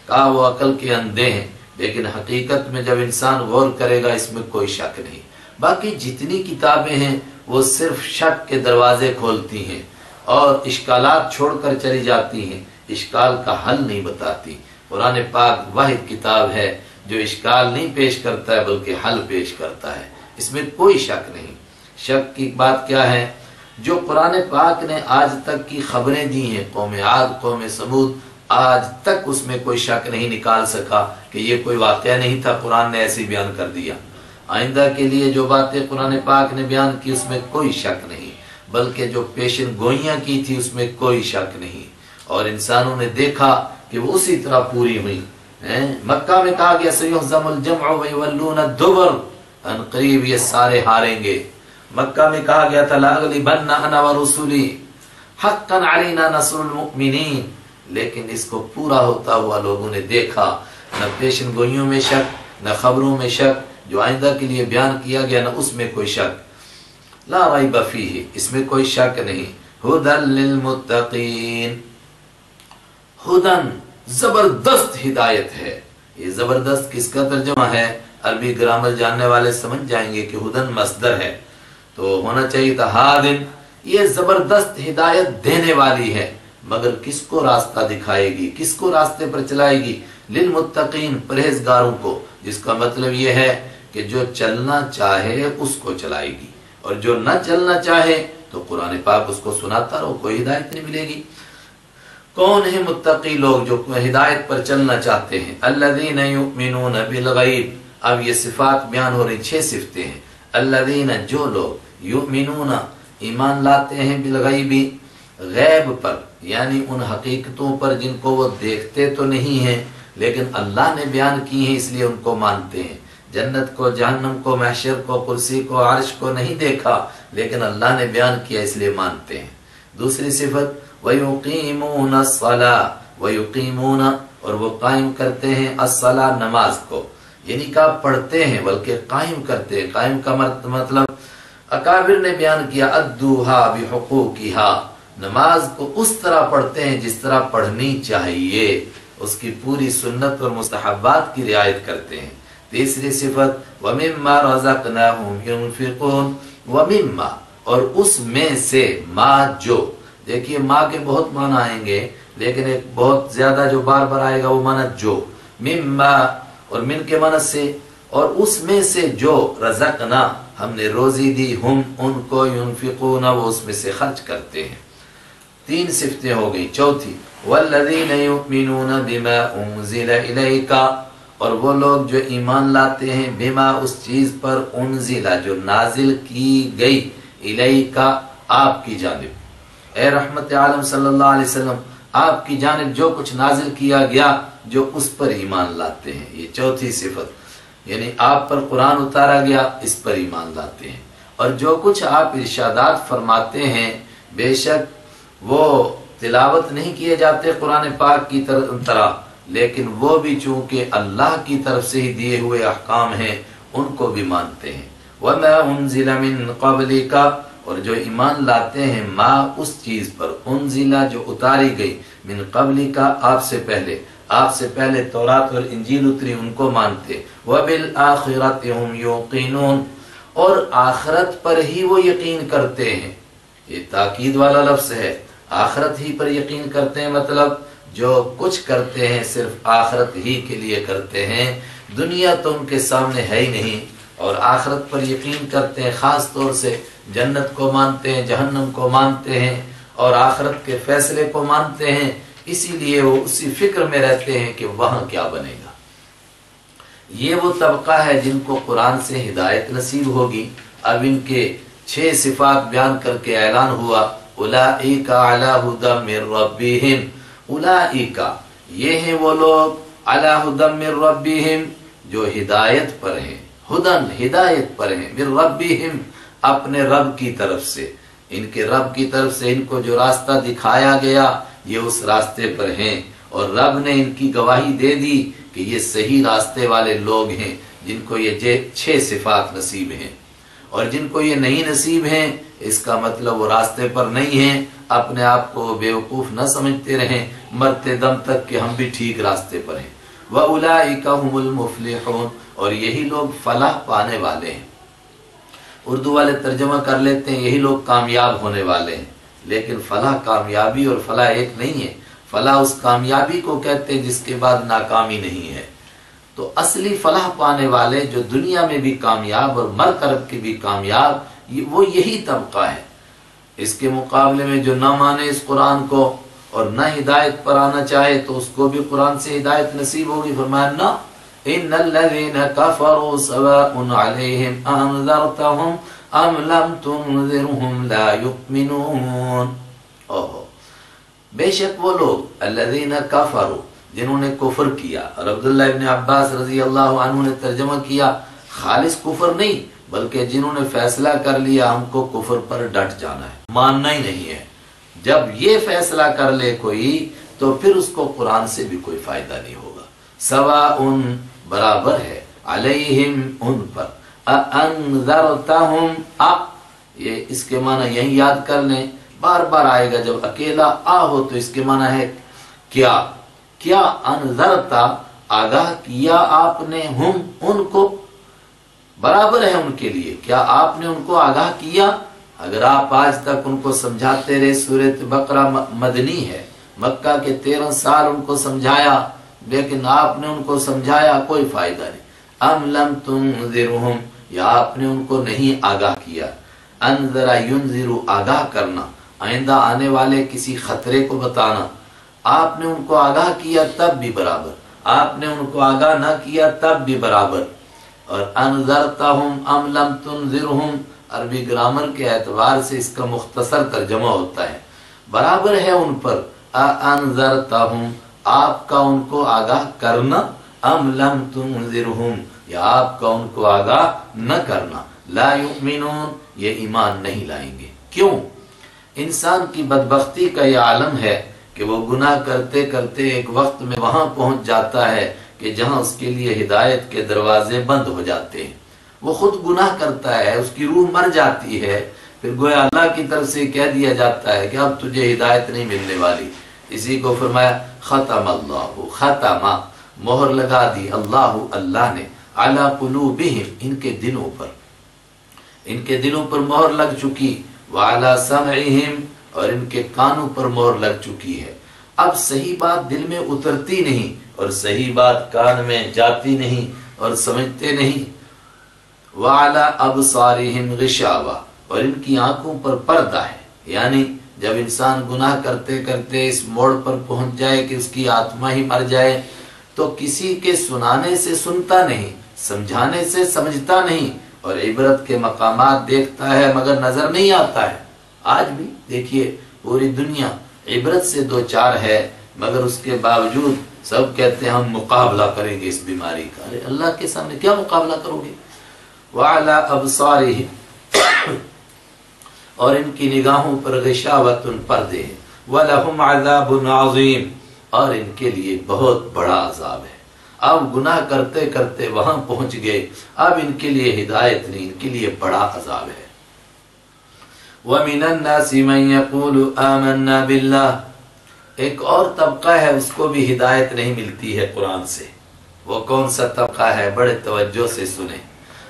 کہا وہ عقل کے اندھے ہیں، لیکن حقیقت میں جب انسان غور کرے گا اس میں کوئی شک نہیں۔ باقی جتنی کتابیں ہیں وہ صرف شک کے دروازے کھولتی ہیں اور اشکالات چھوڑ کر چلی جاتی ہیں، اشکال کا حل نہیں بتاتی۔ قرآن پاک واحد کتاب ہے جو اشکال نہیں پیش کرتا ہے بلکہ حل پیش کرتا ہے، اس میں کوئی شک نہیں۔ شک کی بات کیا ہے؟ جو قرآن پاک نے آج تک کی خبریں دی ہیں، قوم عاد قوم سمود، آج تک اس میں کوئی شک نہیں نکال سکا کہ یہ کوئی واقعہ نہیں تھا، قرآن نے ایسے بیان کر دیا۔ آئندہ کے لیے جو باتیں قرآن پاک نے بیان کی اس میں کوئی شک نہیں، بلکہ جو پیشن گوئیاں کی تھی اس میں کوئی شک نہیں، اور انسانوں نے دیکھا کہ وہ اسی طرح پوری ہوئی۔ مکہ میں کہا گیا سیہزم الجمع ویولون الدبر، ان قریب یہ سارے ہاریں گے۔ مکہ میں کہا گیا تھا لاغلبن انا ورسلی حقا علینا نصر المؤمنین، لیکن اس کو پورا ہوتا ہوا لوگوں نے دیکھا، نہ پیشن گوئیوں میں شک، نہ خبروں میں شک، جو آئندہ کے لیے بیان کیا گیا نہ اس میں کوئی شک۔ لا ریب فیہ، اس میں کوئی شک نہیں۔ ھدی للمتقین، ہدن زبردست ہدایت ہے۔ یہ زبردست کس کا ترجمہ ہے؟ عربی گرامر جاننے والے سمجھ جائیں گے کہ ہدن مصدر ہے، تو ہونا چاہیے تھا ہادن، یہ زبردست ہدایت دینے والی ہے، مگر کس کو راستہ دکھائے گی، کس کو راستے پر چلائے گی؟ للمتقین، پرہیزگاروں کو، جس کا مطلب یہ ہے کہ جو چلنا چاہے اس کو چلائے گی، اور جو نہ چلنا چاہے تو قرآن پاک اس کو سناتا رہو، کوئی ہدایت نہیں ملے گی۔ کون ہیں متقی لوگ جو ہدایت پر چلنا چاہتے ہیں؟ الذین یؤمنون بالغیب، اب یہ صفات بیان ہو رہی، 6 صفتیں ہیں۔ الذین، جو لوگ، یؤمنون، ایمان لاتے ہیں، بالغیب، غیب پر، یعنی ان حقیقتوں پر جن کو وہ دیکھتے تو نہیں ہیں لیکن اللہ نے بیان کی ہیں اس لیے ان کو مانتے ہیں۔ جنت کو، جہنم کو، محشر کو، کرسی کو، عرش کو نہیں دیکھا لیکن اللہ نے بیان کیا اس لیے مانتے ہیں۔ دوسری صفت وَيُقِيمُونَ الصَّلَاةَ، وَيُقِيمُونَ، اور وہ قائم کرتے ہیں، الصلاۃ، نماز کو، یعنی کہ پڑھتے ہیں بلکہ قائم کرتے ہیں۔ قائم کا مطلب اکابر نے بیان کیا، ادوہا بحقوقہا، نماز کو اس طرح پڑھتے ہیں جس طرح پڑھنی چاہیے، اس کی پوری سنت اور مستحبات کی رعایت کرتے ہیں۔ تیسری صفت وَمِمَّا رَزَقْنَاهُمْ يُنْفِقُونَ، وَمِمَّا، اور اس میں سے، ما جو، دیکھیے ماں کے بہت معنی آئیں گے لیکن ایک بہت زیادہ جو بار بار آئے گا وہ معنی جو، مما، اور من کے معنی سے، اور اس میں سے جو، رزقنا، ہم نے روزی دی، ہم ان کو، ينفقون، وہ اس میں سے خرچ کرتے ہیں۔ 3 صفتیں ہو گئی۔ چوتھی والذین یؤمنون بما انزل الیک، اور وہ لوگ جو ایمان لاتے ہیں، بما، اس چیز پر، انزل، جو نازل کی گئی، الیک، آپ کی جانب، اے رحمت عالم صلی اللہ علیہ وسلم آپ کی جانب جو کچھ نازل کیا گیا جو اس پر ایمان لاتے ہیں. یہ چوتھی صفت، یعنی آپ پر قرآن اتارا گیا اس پر ایمان لاتے ہیں. اور جو کچھ آپ ارشادات فرماتے ہیں بے شک وہ تلاوت نہیں کیے جاتے قرآن پاک کی طرح، لیکن وہ بھی چونکہ اللہ کی طرف سے ہی دیے ہوئے احکام ہیں ان کو بھی مانتے ہیں. وَمَا أُنزِلَ مِن قَبْلِكَ، اور جو ایمان لاتے ہیں ما اس چیز پر، انزلہ جو اتاری گئی، من قبل کا آپ سے پہلے تورات اور انجیل اتری ان کو مانتے. وَبِالْآخِرَةِ هُمْ يُوقِنُونَ، اور آخرت پر ہی وہ یقین کرتے ہیں. یہ تاکید والا لفظ ہے، آخرت ہی پر یقین کرتے ہیں، مطلب جو کچھ کرتے ہیں صرف آخرت ہی کے لیے کرتے ہیں، دنیا تو ان کے سامنے ہے ہی نہیں. اور آخرت پر یقین کرتے ہیں، خاص طور سے جنت کو مانتے ہیں، جہنم کو مانتے ہیں اور آخرت کے فیصلے کو مانتے ہیں. اسی لیے وہ اسی فکر میں رہتے ہیں کہ وہاں کیا بنے گا. یہ وہ طبقہ ہے جن کو قرآن سے ہدایت نصیب ہوگی. اب ان کے 6 صفات بیان کر کے اعلان ہوا، اولئک علی ھدی من ربہم. اولئک یہ ہیں وہ لوگ، علی ھدی من ربہم جو ہدایت پر ہیں، ہدن ہدایت پر ہیں، من ربہم اپنے رب کی طرف سے. ان کے رب کی طرف سے ان کو جو راستہ دکھایا گیا یہ اس راستے پر ہیں، اور رب نے ان کی گواہی دے دی کہ یہ صحیح راستے والے لوگ ہیں جن کو یہ 6 صفات نصیب ہیں. اور جن کو یہ نہیں نصیب ہیں اس کا مطلب وہ راستے پر نہیں ہیں. اپنے آپ کو بیوقوف نہ سمجھتے رہیں مرتے دم تک کہ ہم بھی ٹھیک راستے پر ہیں. وَأُولَئِكَ هُمُ الْمُفْلِحُونَ، اور یہی لوگ فلاح پانے والے ہیں. اردو والے ترجمہ کر لیتے ہیں یہی لوگ کامیاب ہونے والے ہیں، لیکن فلاح کامیابی اور فلاح ایک نہیں ہے. فلاح اس کامیابی کو کہتے ہیں جس کے بعد ناکامی نہیں ہے. تو اصلی فلاح پانے والے جو دنیا میں بھی کامیاب اور مر کر کے بھی کامیاب، وہ یہی طبقہ ہے. اس کے مقابلے میں جو نہ مانے اس قرآن کو اور نہ ہدایت پر آنا چاہے تو اس کو بھی قرآن سے ہدایت نصیب ہوگی. فرمایا نہ، ان الذين كفروا سواء عليهم انذرتهم ام لم تنذرهم لا يؤمنون. بے شک وہ لوگ الذين كفروا جنہوں نے کفر کیا. اور عبداللہ ابن عباس رضی اللہ عنہ نے ترجمہ کیا خالص کفر نہیں بلکہ جنہوں نے فیصلہ کر لیا ہم کو کفر پر ڈٹ جانا ہے، ماننا ہی نہیں ہے. جب یہ فیصلہ کر لے کوئی تو پھر اس کو قرآن سے بھی کوئی فائدہ نہیں ہوگا. سواء برابر ہے، علیہم ان پر، انذرتہم یہ اس کے معنی یہی یاد کر لیں، بار بار آئے گا. جب اکیلا آ ہو تو اس کے معنی ہے کیا انذرتا آگاہ کیا آپ نے، ہم ان کو برابر ہے ان کے لیے. کیا آپ نے ان کو آگاہ کیا؟ اگر آپ آج تک ان کو سمجھاتے رہے، سورۃ بقرہ مدنی ہے، مکہ کے 13 سال ان کو سمجھایا لیکن آپ نے ان کو سمجھایا کوئی فائدہ نہیں. ام لم تنذرہم یا آپ نے ان کو نہیں آگاہ کیا. انذر ینذر آگاہ کرنا، آئندہ آنے والے کسی خطرے کو بتانا. آپ نے ان کو آگاہ کیا تب بھی برابر، آپ نے ان کو آگاہ نہ کیا تب بھی برابر. اور انذرتہم ام لم تنذرہم عربی گرامر کے اعتبار سے اس کا مختصر ترجمہ ہوتا ہے برابر ہے ان پر. انذرتہم آپ کا ان کو آگاہ کرنا، ام لم تنذرہم یا آپ کا ان کو آگاہ نہ کرنا. لا یؤمنون یہ ایمان نہیں لائیں گے. کیوں؟ انسان کی بدبختی کا یہ عالم ہے کہ وہ گناہ کرتے کرتے ایک وقت میں وہاں پہنچ جاتا ہے کہ جہاں اس کے لیے ہدایت کے دروازے بند ہو جاتے ہیں. وہ خود گناہ کرتا ہے، اس کی روح مر جاتی ہے، پھر گویا اللہ کی طرف سے کہہ دیا جاتا ہے کہ اب تجھے ہدایت نہیں ملنے والی. اسی کو فرمایا ختم اللہ، ختم مہر لگا دی اللہ نے، علی قلوبہم ان کے دلوں پر مہر لگ چکی، وعلی سمعہم اور ان کے کانوں پر مہر لگ چکی ہے. اب صحیح بات دل میں اترتی نہیں اور صحیح بات کان میں جاتی نہیں اور سمجھتے نہیں. وعلی ابصارہم غشاوہ اور ان کی آنکھوں پر پردہ ہے. یعنی جب انسان گناہ کرتے کرتے اس موڑ پر پہنچ جائے کہ اس کی آتما ہی مر جائے تو کسی کے سنانے سے سنتا نہیں، سمجھانے سے سمجھتا نہیں، اور عبرت کے مقامات دیکھتا ہے مگر نظر نہیں آتا ہے. آج بھی دیکھیے پوری دنیا عبرت سے دو چار ہے، مگر اس کے باوجود سب کہتے ہیں ہم مقابلہ کریں گے اس بیماری کا۔ ارے اللہ کے سامنے کیا مقابلہ کرو گے؟ وعلی ابصارہم، اور ان کی نگاہوں پر غشاوۃ پردے ہیں، ولہم عذاب عظیم، اور ان کے لیے بہت بڑا عذاب ہے۔ اب گناہ کرتے کرتے وہاں پہنچ گئے، اب ان کے لیے ہدایت نہیں، ان کے لیے بڑا عذاب ہے۔ وَمِنَ النَّاسِ مَن يَقُولُ آمَنَّا بِاللَّهِ، ایک اور طبقہ ہے اس کو بھی ہدایت نہیں ملتی ہے قرآن سے۔ وہ کون سا طبقہ ہے؟ بڑے توجہ سے سنیں۔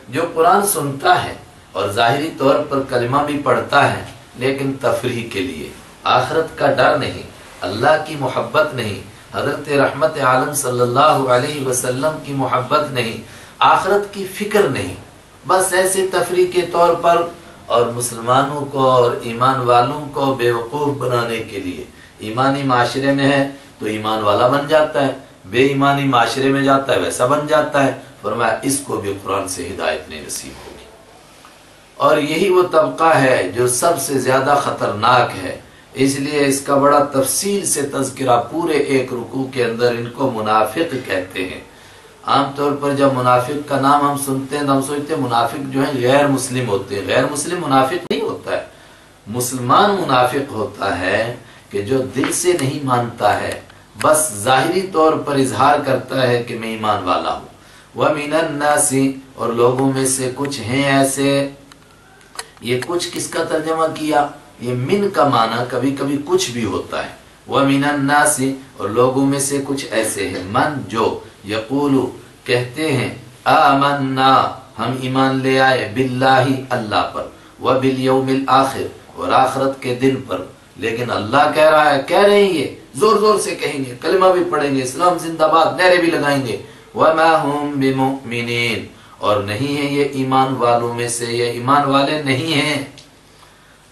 جو قرآن سنتا ہے اور ظاہری طور پر کلمہ بھی پڑھتا ہے، لیکن تفریح کے لیے، آخرت کا ڈر نہیں، اللہ کی محبت نہیں، حضرت رحمت عالم صلی اللہ علیہ وسلم کی محبت نہیں، آخرت کی فکر نہیں، بس ایسے تفریح کے طور پر، اور مسلمانوں کو اور ایمان والوں کو بیوقوف بنانے کے لیے۔ ایمانی معاشرے میں ہے تو ایمان والا بن جاتا ہے، بے ایمانی معاشرے میں جاتا ہے ویسا بن جاتا ہے۔ فرمایا اس کو بھی قرآن سے ہدایت نہیں نصیب ہوگی، اور یہی وہ طبقہ ہے جو سب سے زیادہ خطرناک ہے۔ اس لیے اس کا بڑا تفصیل سے تذکرہ پورے ایک رکوع کے اندر۔ ان کو منافق کہتے ہیں۔ عام طور پر جب منافق کا نام ہم سنتے ہیں تو ہم سوچتے ہیں منافق جو ہیں غیر مسلم ہوتے ہیں۔ غیر مسلم منافق نہیں ہوتا ہے، مسلمان منافق ہوتا ہے کہ جو دل سے نہیں مانتا ہے، بس ظاہری طور پر اظہار کرتا ہے کہ میں ایمان والا ہوں۔ وَمِنَ النَّاسِ، اور لوگوں میں سے کچھ ہیں ایسے۔ یہ کچھ کس کا ترجمہ کیا؟ یہ من کا معنی کبھی کبھی کچھ بھی ہوتا ہے۔ وَمِنَ النَّاسِ، اور لوگوں میں سے کچھ ایسے ہیں، من جو یقولو کہتے ہیں، آمنا ہم ایمان لے آئے، باللہ اللہ پر، وبالیوم الآخر اور آخرت کے دن پر، لیکن اللہ کہہ رہا ہے، کہہ رہے ہیں یہ زور زور سے کہیں گے، کلمہ بھی پڑھیں گے، اسلام زندہ باد نعرے بھی لگائیں گے، وما ہم بمؤمنین، اور نہیں ہیں یہ ایمان والوں میں سے، یہ ایمان والے نہیں ہیں،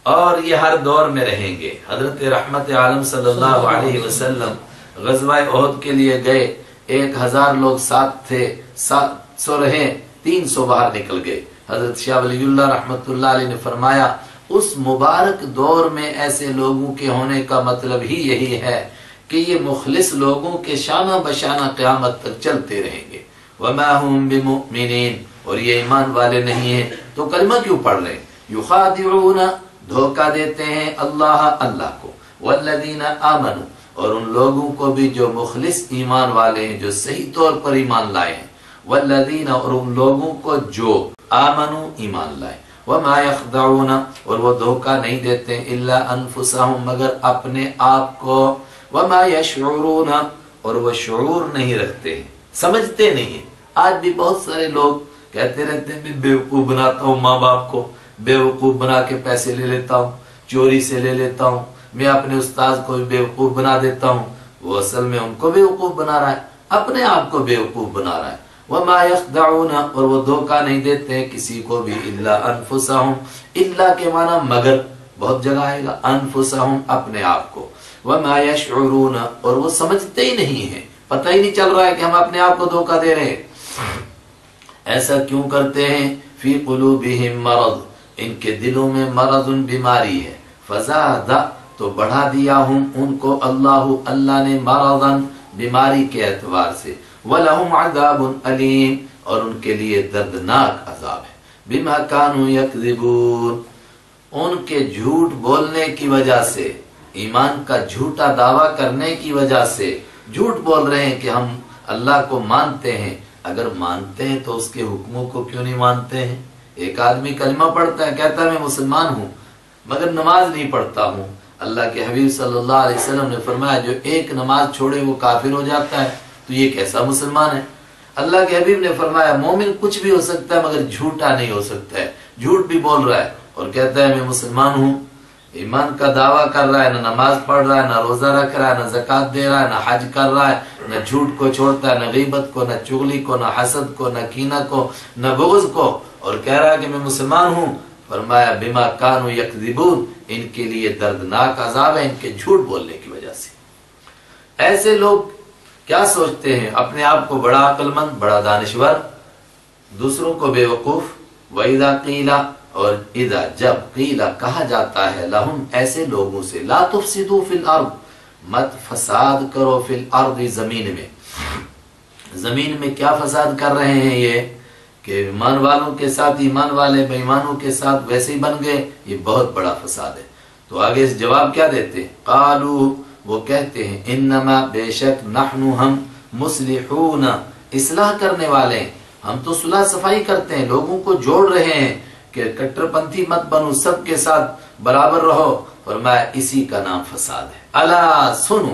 اور یہ ہر دور میں رہیں گے۔ حضرت رحمت عالم صلی اللہ علیہ وسلم غزوہ احد کے لیے گئے، 1000 لوگ ساتھ تھے، 700 رہے، 300 باہر نکل گئے۔ حضرت شاہ ولی اللہ رحمت اللہ علیہ نے فرمایا اس مبارک دور میں ایسے لوگوں کے ہونے کا مطلب ہی یہی ہے کہ یہ مخلص لوگوں کے شانہ بشانہ قیامت تک چلتے رہیں گے۔ وما ہم بمؤمنین، اور یہ ایمان والے نہیں ہیں، تو کلمہ کیوں پڑھ رہے ہیں؟ یخادعون، دھوکہ دیتے ہیں اللہ کو، والذین آمنوا، اور ان لوگوں کو بھی جو مخلص ایمان والے ہیں، جو صحیح طور پر ایمان لائے ہیں، والذین، اور ان لوگوں کو جو آمنوا ایمان لائے، وما یخدعون، اور وہ دھوکہ نہیں دیتے، الا انفسہم، مگر اپنے آپ کو، وما یشعرون، اور وہ شعور نہیں رکھتے ہیں، سمجھتے نہیں ہیں۔ آج بھی بہت سارے لوگ کہتے رہتے ہیں میں بیوقوف بناتا ہوں ماں باپ کو، بیوقوف بنا کے پیسے لے لیتا ہوں، چوری سے لے لیتا ہوں، میں اپنے استاذ کو بیوقوف بنا دیتا ہوں۔ وہ اصل میں ان کو بیوقوف بنا رہا ہے، اپنے آپ کو بیوقوف بنا رہا ہے۔ وما یخدعون، اور وہ دھوکہ نہیں دیتے کسی کو بھی، الا انفسہم، الا کے معنی مگر، بہت جگہ آئے گا، انفسہم اپنے آپ کو، وما یشعرون، اور وہ سمجھتے ہی نہیں ہیں، پتہ ہی نہیں چل رہا ہے کہ ہم اپنے آپ کو دھوکہ دے رہے ہیں۔ ایسا کیوں کرتے ہیں؟ فی قلوبہم مرض، ان کے دلوں میں مرض، بیماری ہے، فزاد، تو بڑھا دیا ہم ان کو اللہ نے مرضا، بیماری کے اعتبار سے، وَلَهُمْ عَذَابٌ عَلِيمٌ، اور ان کے لیے دردناک عذاب ہے، بِمَا كَانُوا يَكْذِبُونَ، ان کے جھوٹ بولنے کی وجہ سے، ایمان کا جھوٹا دعویٰ کرنے کی وجہ سے، جھوٹ بول رہے ہیں کہ ہم اللہ کو مانتے ہیں۔ اگر مانتے ہیں تو اس کے حکموں کو کیوں نہیں مانتے ہیں؟ ایک آدمی کلمہ پڑھتا ہے، کہتا ہے میں مسلمان ہوں، مگر نماز نہیں پڑھتا ہوں۔ اللہ کے حبیب صلی اللہ علیہ وسلم نے فرمایا جو ایک نماز چھوڑے وہ کافر ہو جاتا ہے، تو یہ کیسا مسلمان ہے؟ اللہ کے حبیب نے فرمایا مومن کچھ بھی ہو سکتا ہے مگر جھوٹا نہیں ہو سکتا ہے۔ جھوٹ بھی بول رہا ہے اور کہتا ہے میں مسلمان ہوں، ایمان کا دعویٰ کر رہا ہے، نہ نماز پڑھ رہا ہے، نہ روزہ رکھ رہا ہے، نہ زکوٰۃ دے رہا ہے، نہ حج کر رہا ہے، نہ جھوٹ کو چھوڑتا ہے، نہ غیبت کو، نہ چغلی کو، نہ حسد کو، نہ کینہ کو، نہ بغض کو، اور کہہ رہا ہے کہ میں مسلمان ہوں۔ فرمایا بما کانوا یکذبون، ان کے لیے دردناک عذاب ہے ان کے جھوٹ بولنے کی وجہ سے۔ ایسے لوگ کیا سوچتے ہیں؟ اپنے آپ کو بڑا عقل مند، بڑا دانشور، دوسروں کو بے وقوف۔ وَإِذَا قِيلَ، اور اذا جب قیل کہا جاتا ہے لہم ایسے لوگوں سے لا تفسدوا فی الارض مت فساد کرو فی الارض زمین میں. زمین میں کیا فساد کر رہے ہیں یہ کہ ایمان والوں کے ساتھ ایمان والے بے ایمانوں کے ساتھ ویسے ہی بن گئے. یہ بہت بڑا فساد ہے. تو آگے اس جواب کیا دیتے ہیں؟ قالو وہ کہتے ہیں انما بے شک نحن ہم مصلحون اصلاح کرنے والے ہیں. ہم تو صلح صفائی کرتے ہیں لوگوں کو جوڑ رہے ہیں کہ کٹر پنتھی مت بنو سب کے ساتھ برابر رہو. فرمایا اسی کا نام فساد ہے. الا سنو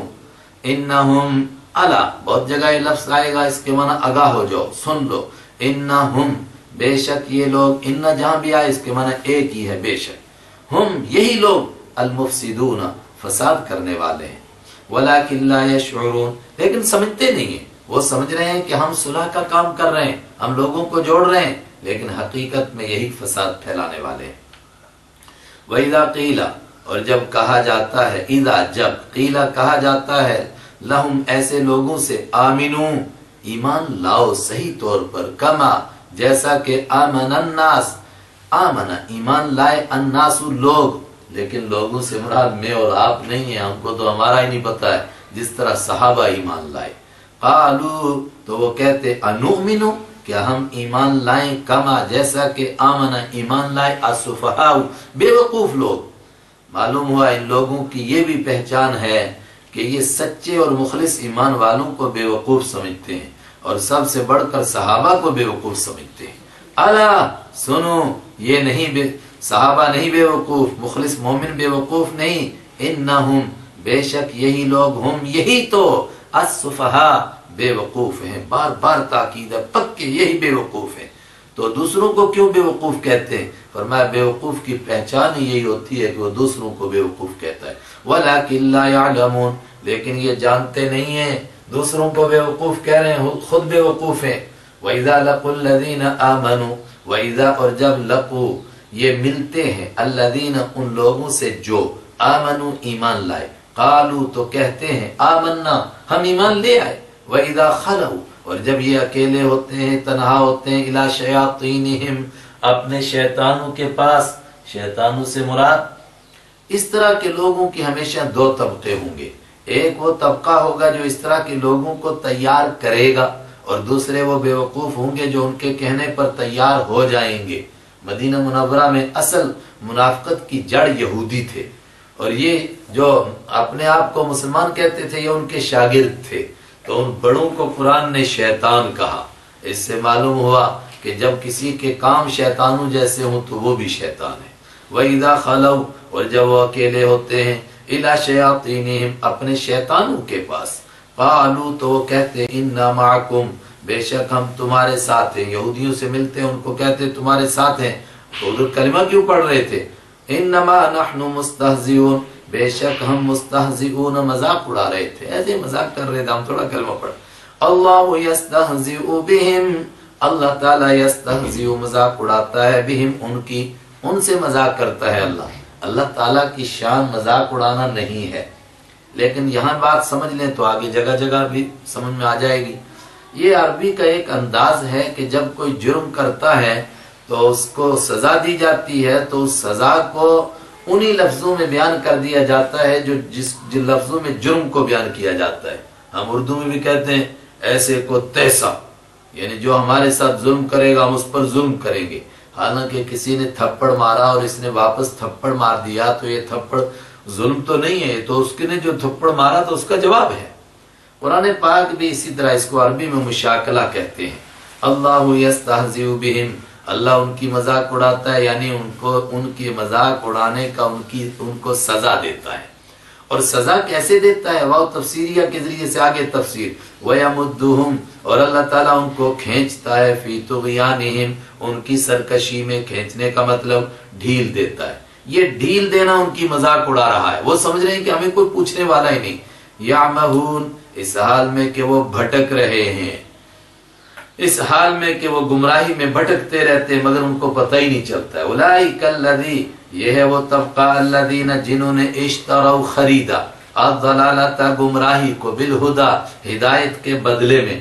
انہم الا بہت جگہ یہ لفظ آئے گا اس کے معنی آگاہ ہو جاؤ سن لو. انہم بے شک یہ لوگ ان جہاں بھی آئے اس کے معنی ایک ہی ہے بے شک ہم یہی لوگ المفسدون فساد کرنے والے ہیں. ولکن لا یشعرون لیکن سمجھتے نہیں ہیں. وہ سمجھ رہے ہیں کہ ہم صلح کا کام کر رہے ہیں ہم لوگوں کو جوڑ رہے ہیں لیکن حقیقت میں یہی فساد پھیلانے والے ہیں. وَإِذَا قِيلَ اور جب کہا جاتا ہے اذا جب قیل کہا جاتا ہے لہم ایسے لوگوں سے آمنو ایمان لاؤ صحیح طور پر کما جیسا کہ آمن الناس آمن ایمان لائے الناس لوگ لیکن لوگوں سے مراد میں اور آپ نہیں ہیں. ہم کو تو ہمارا ہی نہیں پتا ہے جس طرح صحابہ ایمان لائے. قالو تو وہ کہتے انؤمنو کیا ہم ایمان لائیں کما جیسا کہ آمن ایمان لائے السفہاء بے وقوف لوگ. معلوم ہوا ان لوگوں کی یہ بھی پہچان ہے کہ یہ سچے اور مخلص ایمان والوں کو بے وقوف سمجھتے ہیں اور سب سے بڑھ کر صحابہ کو بے وقوف سمجھتے ہیں. الا سنو یہ نہیں صحابہ نہیں بے وقوف مخلص مومن بے وقوف نہیں. انہم بے شک یہی لوگ ہم یہی تو السفہاء بے وقوف ہیں. بار بار تاکید ہے پکے یہی بے وقوف ہیں. تو دوسروں کو کیوں بے وقوف کہتے ہیں؟ فرمایا بے وقوف کی پہچان ہی یہی ہوتی ہے کہ وہ دوسروں کو بے وقوف کہتا ہے. وَلَكِنْ لَا يَعْلَمُونَ لیکن یہ جانتے نہیں ہیں دوسروں کو بے وقوف کہہ رہے ہیں خود بے وقوف ہیں. وَإِذَا لَقُوا الَّذِينَ آمَنُوا وَإِذَا اور جب لقوا یہ ملتے ہیں الذین ان لوگوں سے جو آمنوا ایمان لائے قالوا تو کہتے ہیں آمنا ہم ایمان لے آئے. وَإِذَا خَلَوْا اور جب یہ اکیلے ہوتے ہیں تنہا ہوتے ہیں الی شیاطینہم اپنے شیطانوں کے پاس. شیطانوں سے مراد اس طرح کے لوگوں کی ہمیشہ دو طبقے ہوں گے. ایک وہ طبقہ ہوگا جو اس طرح کے لوگوں کو تیار کرے گا اور دوسرے وہ بے وقوف ہوں گے جو ان کے کہنے پر تیار ہو جائیں گے. مدینہ منورہ میں اصل منافقت کی جڑ یہودی تھے اور یہ جو اپنے آپ کو مسلمان کہتے تھے یہ ان کے شاگرد تھے. تو ان بڑوں کو قرآن نے شیطان کہا. اس سے معلوم ہوا کہ جب کسی کے کام شیطانوں جیسے ہوں تو وہ بھی شیطان ہے. وَإِذَا خَلَوْا اور جب وہ اکیلے ہوتے ہیں اِلَى شَيَاطِينِهِمْ اپنے شیطانوں کے پاس قَالُوا تو وہ کہتے اِنَّا مَعَكُمْ بے شک ہم تمہارے ساتھ ہیں. یہودیوں سے ملتے ہیں ان کو کہتے تمہارے ساتھ ہیں. تو ادھر کلمہ کیوں پڑھ رہے تھے؟ اِنَّمَا نَحْنُ مُسْتَهْزِئُونَ بے شک ہم مستہزئون مذاق اڑا رہے تھے ایسے مذاق کر رہے تھے. ہم تھوڑا کلمہ پڑھ اللہ یستہزئ بہم اللہ تعالی یستہزئ مذاق اڑاتا ہے بہم ان کی ان سے مذاق کرتا ہے. اللہ تعالیٰ کی شان مذاق اڑانا نہیں ہے. لیکن یہاں بات سمجھ لیں تو آگے جگہ جگہ بھی سمجھ میں آ جائے گی. یہ عربی کا ایک انداز ہے کہ جب کوئی جرم کرتا ہے تو اس کو سزا دی جاتی ہے تو اس سزا کو انہی لفظوں میں بیان کر دیا جاتا ہے جو جن لفظوں میں جرم کو بیان کیا جاتا ہے. ہم اردو میں بھی کہتے ہیں ایسے کو تیسا یعنی جو ہمارے ساتھ ظلم کرے گا ہم اس پر ظلم کریں گے. حالانکہ کسی نے تھپڑ مارا اور اس نے واپس تھپڑ مار دیا تو یہ تھپڑ ظلم تو نہیں ہے. تو اس نے جو تھپڑ مارا تو اس کا جواب ہے. قرآن پاک بھی اسی طرح اس کو عربی میں مشاکلہ کہتے ہیں. اللہ یستہزئ بہم اللہ ان کی مذاق اڑاتا ہے یعنی ان کی مذاق اڑانے کا ان کو سزا دیتا ہے. اور سزا کیسے دیتا ہے؟ واو تفسیریہ کے ذریعے سے آگے تفسیر وَيَمُدُّهُمْ اور اللہ تعالیٰ ان کو کھینچتا ہے فی طغیانہم ان کی سرکشی میں. کھینچنے کا مطلب ڈھیل دیتا ہے. یہ ڈھیل دینا ان کی مذاق اڑا رہا ہے. وہ سمجھ رہے ہیں کہ ہمیں کوئی پوچھنے والا ہی نہیں. یعمہون اس حال میں کہ وہ بھٹک رہے ہیں اس حال میں کہ وہ گمراہی میں بھٹکتے رہتے مگر ان کو پتہ ہی نہیں چلتا ہے. اولئک الذی یہ ہے وہ طبقہ الذین جنہوں نے اشتروا خریدا الضلالۃ گمراہی کو بالہدی ہدایت کے بدلے میں.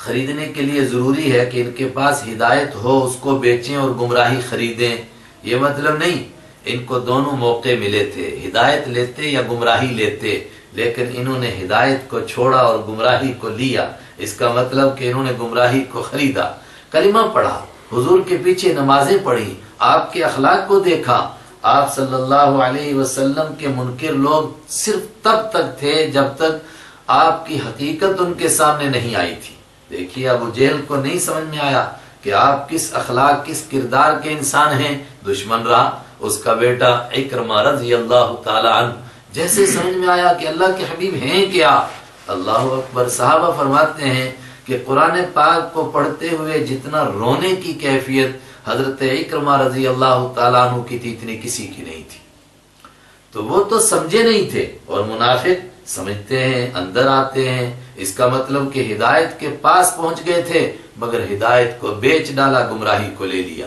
خریدنے کے لیے ضروری ہے کہ ان کے پاس ہدایت ہو اس کو بیچیں اور گمراہی خریدیں، یہ مطلب نہیں۔ ان کو دونوں موقع ملے تھے، ہدایت لیتے یا گمراہی لیتے، لیکن انہوں نے ہدایت کو چھوڑا اور گمراہی کو لیا۔ اس کا مطلب کہ انہوں نے گمراہی کو خریدا، کلمہ پڑھا، حضور کے پیچھے نمازیں پڑھی، آپ کے اخلاق کو دیکھا۔ آپ صلی اللہ علیہ وسلم کے منکر لوگ صرف تب تک تھے جب تک آپ کی حقیقت ان کے سامنے نہیں آئی تھی۔ دیکھیے ابو جہل کو نہیں سمجھ میں آیا کہ آپ کس اخلاق کس کردار کے انسان ہیں، دشمن رہا۔ اس کا بیٹا اکرمہ رضی اللہ تعالی عنہ جیسے سمجھ میں آیا کہ اللہ کے حبیب ہیں کیا، اللہ اکبر، صحابہ فرماتے ہیں کہ قرآن پاک کو پڑھتے ہوئے جتنا رونے کی کیفیت حضرت اکرمہ رضی اللہ تعالیٰ عنہ کی تھی اتنی کسی کی نہیں تھی۔ تو وہ تو سمجھے نہیں تھے، اور منافق سمجھتے ہیں، اندر آتے ہیں۔ اس کا مطلب کہ ہدایت کے پاس پہنچ گئے تھے مگر ہدایت کو بیچ ڈالا، گمراہی کو لے لیا۔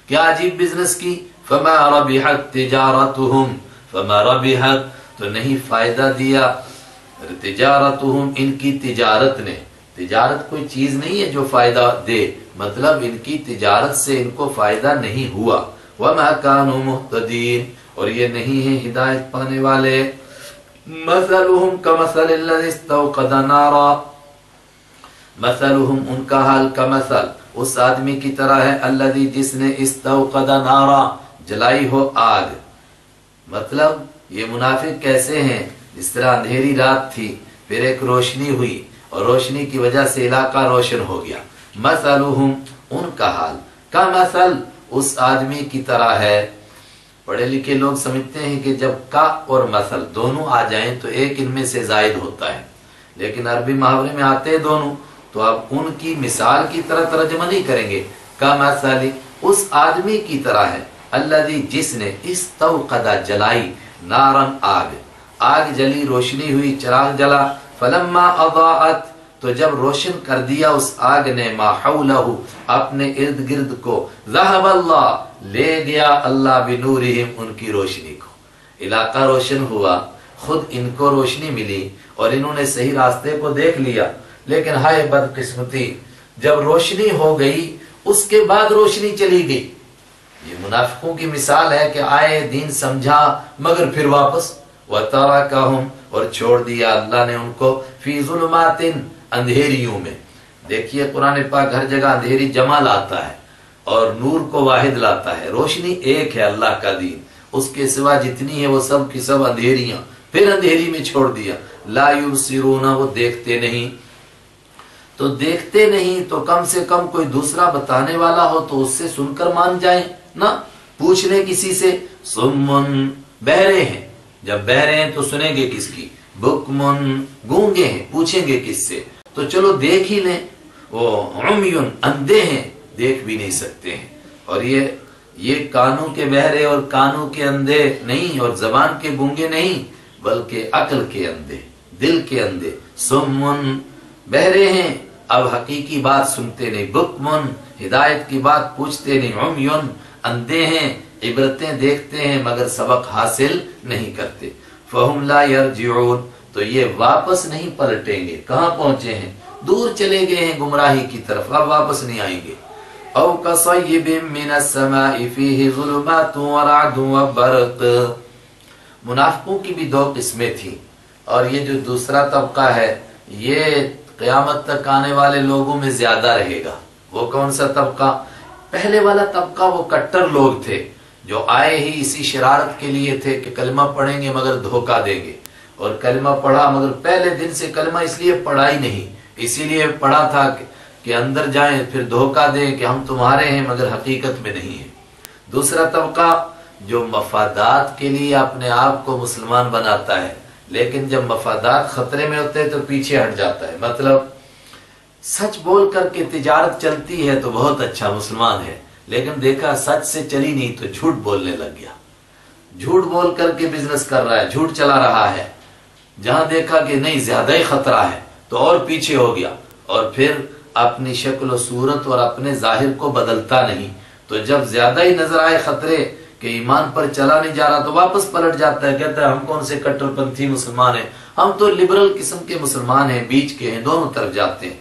کیا عجیب بزنس کی، فما ربحت تجارتهم، فما ربحت تو نہیں فائدہ دیا، تجارتهم ان کی تجارت نے۔ تجارت کوئی چیز نہیں ہے جو فائدہ دے، مطلب ان کی تجارت سے ان کو فائدہ نہیں ہوا۔ وما كانوا مهتدين، اور یہ نہیں ہے ہدایت پانے والے۔ مثلهم كمثل الذي استوقد نارا، مثلهم ان کا حال کمثل اس آدمی کی طرح ہے، الذي جس نے استوقد نارا جلائی ہو آگ۔ مطلب یہ منافق کیسے ہیں، جس طرح اندھیری رات تھی پھر ایک روشنی ہوئی اور روشنی کی وجہ سے علاقہ روشن ہو گیا۔ مثلهم ان کا حال کمثل اس آدمی کی طرح ہے۔ پڑھے لکھے لوگ سمجھتے ہیں کہ جب کا اور مثل دونوں آ جائیں تو ایک ان میں سے زائد ہوتا ہے، لیکن عربی محاورے میں آتے ہیں دونوں، تو اب ان کی مثال کی طرح ترجمہ نہیں کریں گے۔ کا مثل اس آدمی کی طرح ہے، الذی جس نے استوقد جلائی، نارن آگ، آگ جلی، روشنی ہوئی، چراغ جلا، فلما اضاءت تو جب روشن کر دیا اس آگ نے، ما حولہ اپنے ارد گرد کو، ذہب اللہ لے گیا اللہ بنورہم ان کی روشنی کو۔ علاقہ روشن ہوا، خود ان کو روشنی ملی اور انہوں نے صحیح راستے کو دیکھ لیا، لیکن ہائے بدقسمتی، جب روشنی ہو گئی اس کے بعد روشنی چلی گئی۔ یہ منافقوں کی مثال ہے کہ آئے دین سمجھا مگر پھر واپس، وَتَرَكَهُمْ اور چھوڑ دیا اللہ نے ان کو، فی ظلمات اندھیریوں میں۔ دیکھیے قرآن پاک ہر جگہ اندھیری جمع لاتا ہے اور نور کو واحد لاتا ہے۔ روشنی ایک ہے اللہ کا دین، اس کے سوا جتنی ہے وہ سب کی سب اندھیریاں، پھر اندھیری میں چھوڑ دیا۔ لا یبصرون وہ دیکھتے نہیں، تو دیکھتے نہیں تو کم سے کم کوئی دوسرا بتانے والا ہو تو اس سے سن کر مان جائیں نہ، پوچھ لیں کسی سے۔ سمن بہرے ہیں، جب بہرے ہیں تو سنیں گے کس کی، بکمن گونگے ہیں، پوچھیں گے کس سے، تو چلو دیکھ ہی لیں۔ وہ عمیون اندھے ہیں، دیکھ بھی نہیں سکتے ہیں، اور یہ کانوں کے بہرے اور کانوں کے اندھے نہیں اور زبان کے گونگے نہیں، بلکہ عقل کے اندھے، دل کے اندھے۔ سمن بہرے ہیں، اب حقیقی بات سنتے نہیں، بکمن ہدایت کی بات پوچھتے نہیں، عمیون اندھے ہیں، عبرتیں دیکھتے ہیں مگر سبق حاصل نہیں کرتے۔ فہم لا یرجعون تو یہ واپس نہیں پلٹیں گے، کہاں پہنچے ہیں، دور چلے گئے ہیں گمراہی کی طرف، اب واپس نہیں آئیں گے۔ او کصیب من السماء فیہ ظلمات ورعد وبرق، منافقوں کی بھی دو قسمیں تھیں، اور یہ جو دوسرا طبقہ ہے یہ قیامت تک آنے والے لوگوں میں زیادہ رہے گا۔ وہ کون سا طبقہ؟ پہلے والا طبقہ وہ کٹر لوگ تھے جو آئے ہی اسی شرارت کے لیے تھے کہ کلمہ پڑھیں گے مگر دھوکہ دیں گے، اور کلمہ پڑھا مگر پہلے دن سے کلمہ اس لیے پڑھا ہی نہیں، اسی لیے پڑھا تھا کہ اندر جائیں پھر دھوکہ دیں کہ ہم تمہارے ہیں مگر حقیقت میں نہیں ہیں۔ دوسرا طبقہ جو مفادات کے لیے اپنے آپ کو مسلمان بناتا ہے، لیکن جب مفادات خطرے میں ہوتے ہیں تو پیچھے ہٹ جاتا ہے۔ مطلب سچ بول کر کے تجارت چلتی ہے تو بہت اچھا مسلمان ہے، لیکن دیکھا سچ سے چلی نہیں تو جھوٹ بولنے لگ گیا، جھوٹ بول کر کے بزنس کر رہا ہے، جھوٹ چلا رہا ہے۔ جہاں دیکھا کہ نہیں زیادہ ہی خطرہ ہے تو اور پیچھے ہو گیا، اور پھر اپنی شکل و صورت اور اپنے ظاہر کو بدلتا نہیں، تو جب زیادہ ہی نظر آئے خطرے کہ ایمان پر چلا نہیں جا رہا تو واپس پلٹ جاتا ہے، کہتا ہے ہم کون سے کٹر پنتھی مسلمان ہیں، ہم تو لبرل قسم کے مسلمان ہیں، بیچ کے ہیں، دونوں طرف جاتے ہیں۔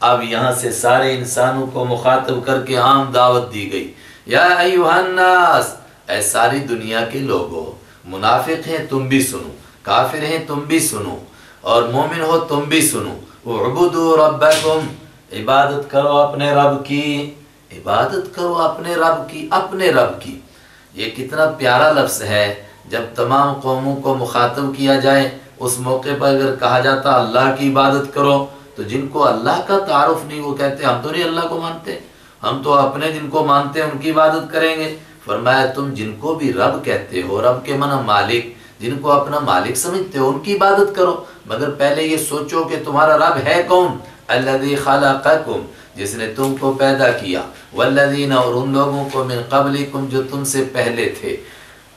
اب یہاں سے سارے انسانوں کو مخاطب کر کے عام دعوت دی گئی، یا ایھا الناس، اے ساری دنیا کے لوگوں، منافق ہیں تم بھی سنو، کافر ہیں تم بھی سنو، اور مومن ہو تم بھی سنو، اعبدوا ربکم، عبادت کرو اپنے رب کی، عبادت کرو اپنے رب کی، اپنے رب کی۔ یہ کتنا پیارا لفظ ہے، جب تمام قوموں کو مخاطب کیا جائے اس موقع پر اگر کہا جاتا اللہ کی عبادت کرو، تو جن کو اللہ کا تعارف نہیں وہ کہتے ہم تو نہیں اللہ کو مانتے، ہم تو اپنے جن کو مانتے ہیں ان کی عبادت کریں گے۔ فرمایا تم جن کو بھی رب کہتے ہو، رب کے معنی مالک، جن کو اپنا مالک سمجھتے ہو ان کی عبادت کرو، مگر پہلے یہ سوچو کہ تمہارا رب ہے کون؟ الذی خلقکم، جس نے تم کو پیدا کیا، والذین، اور ان لوگوں کو، من قبلکم، جو تم سے پہلے تھے۔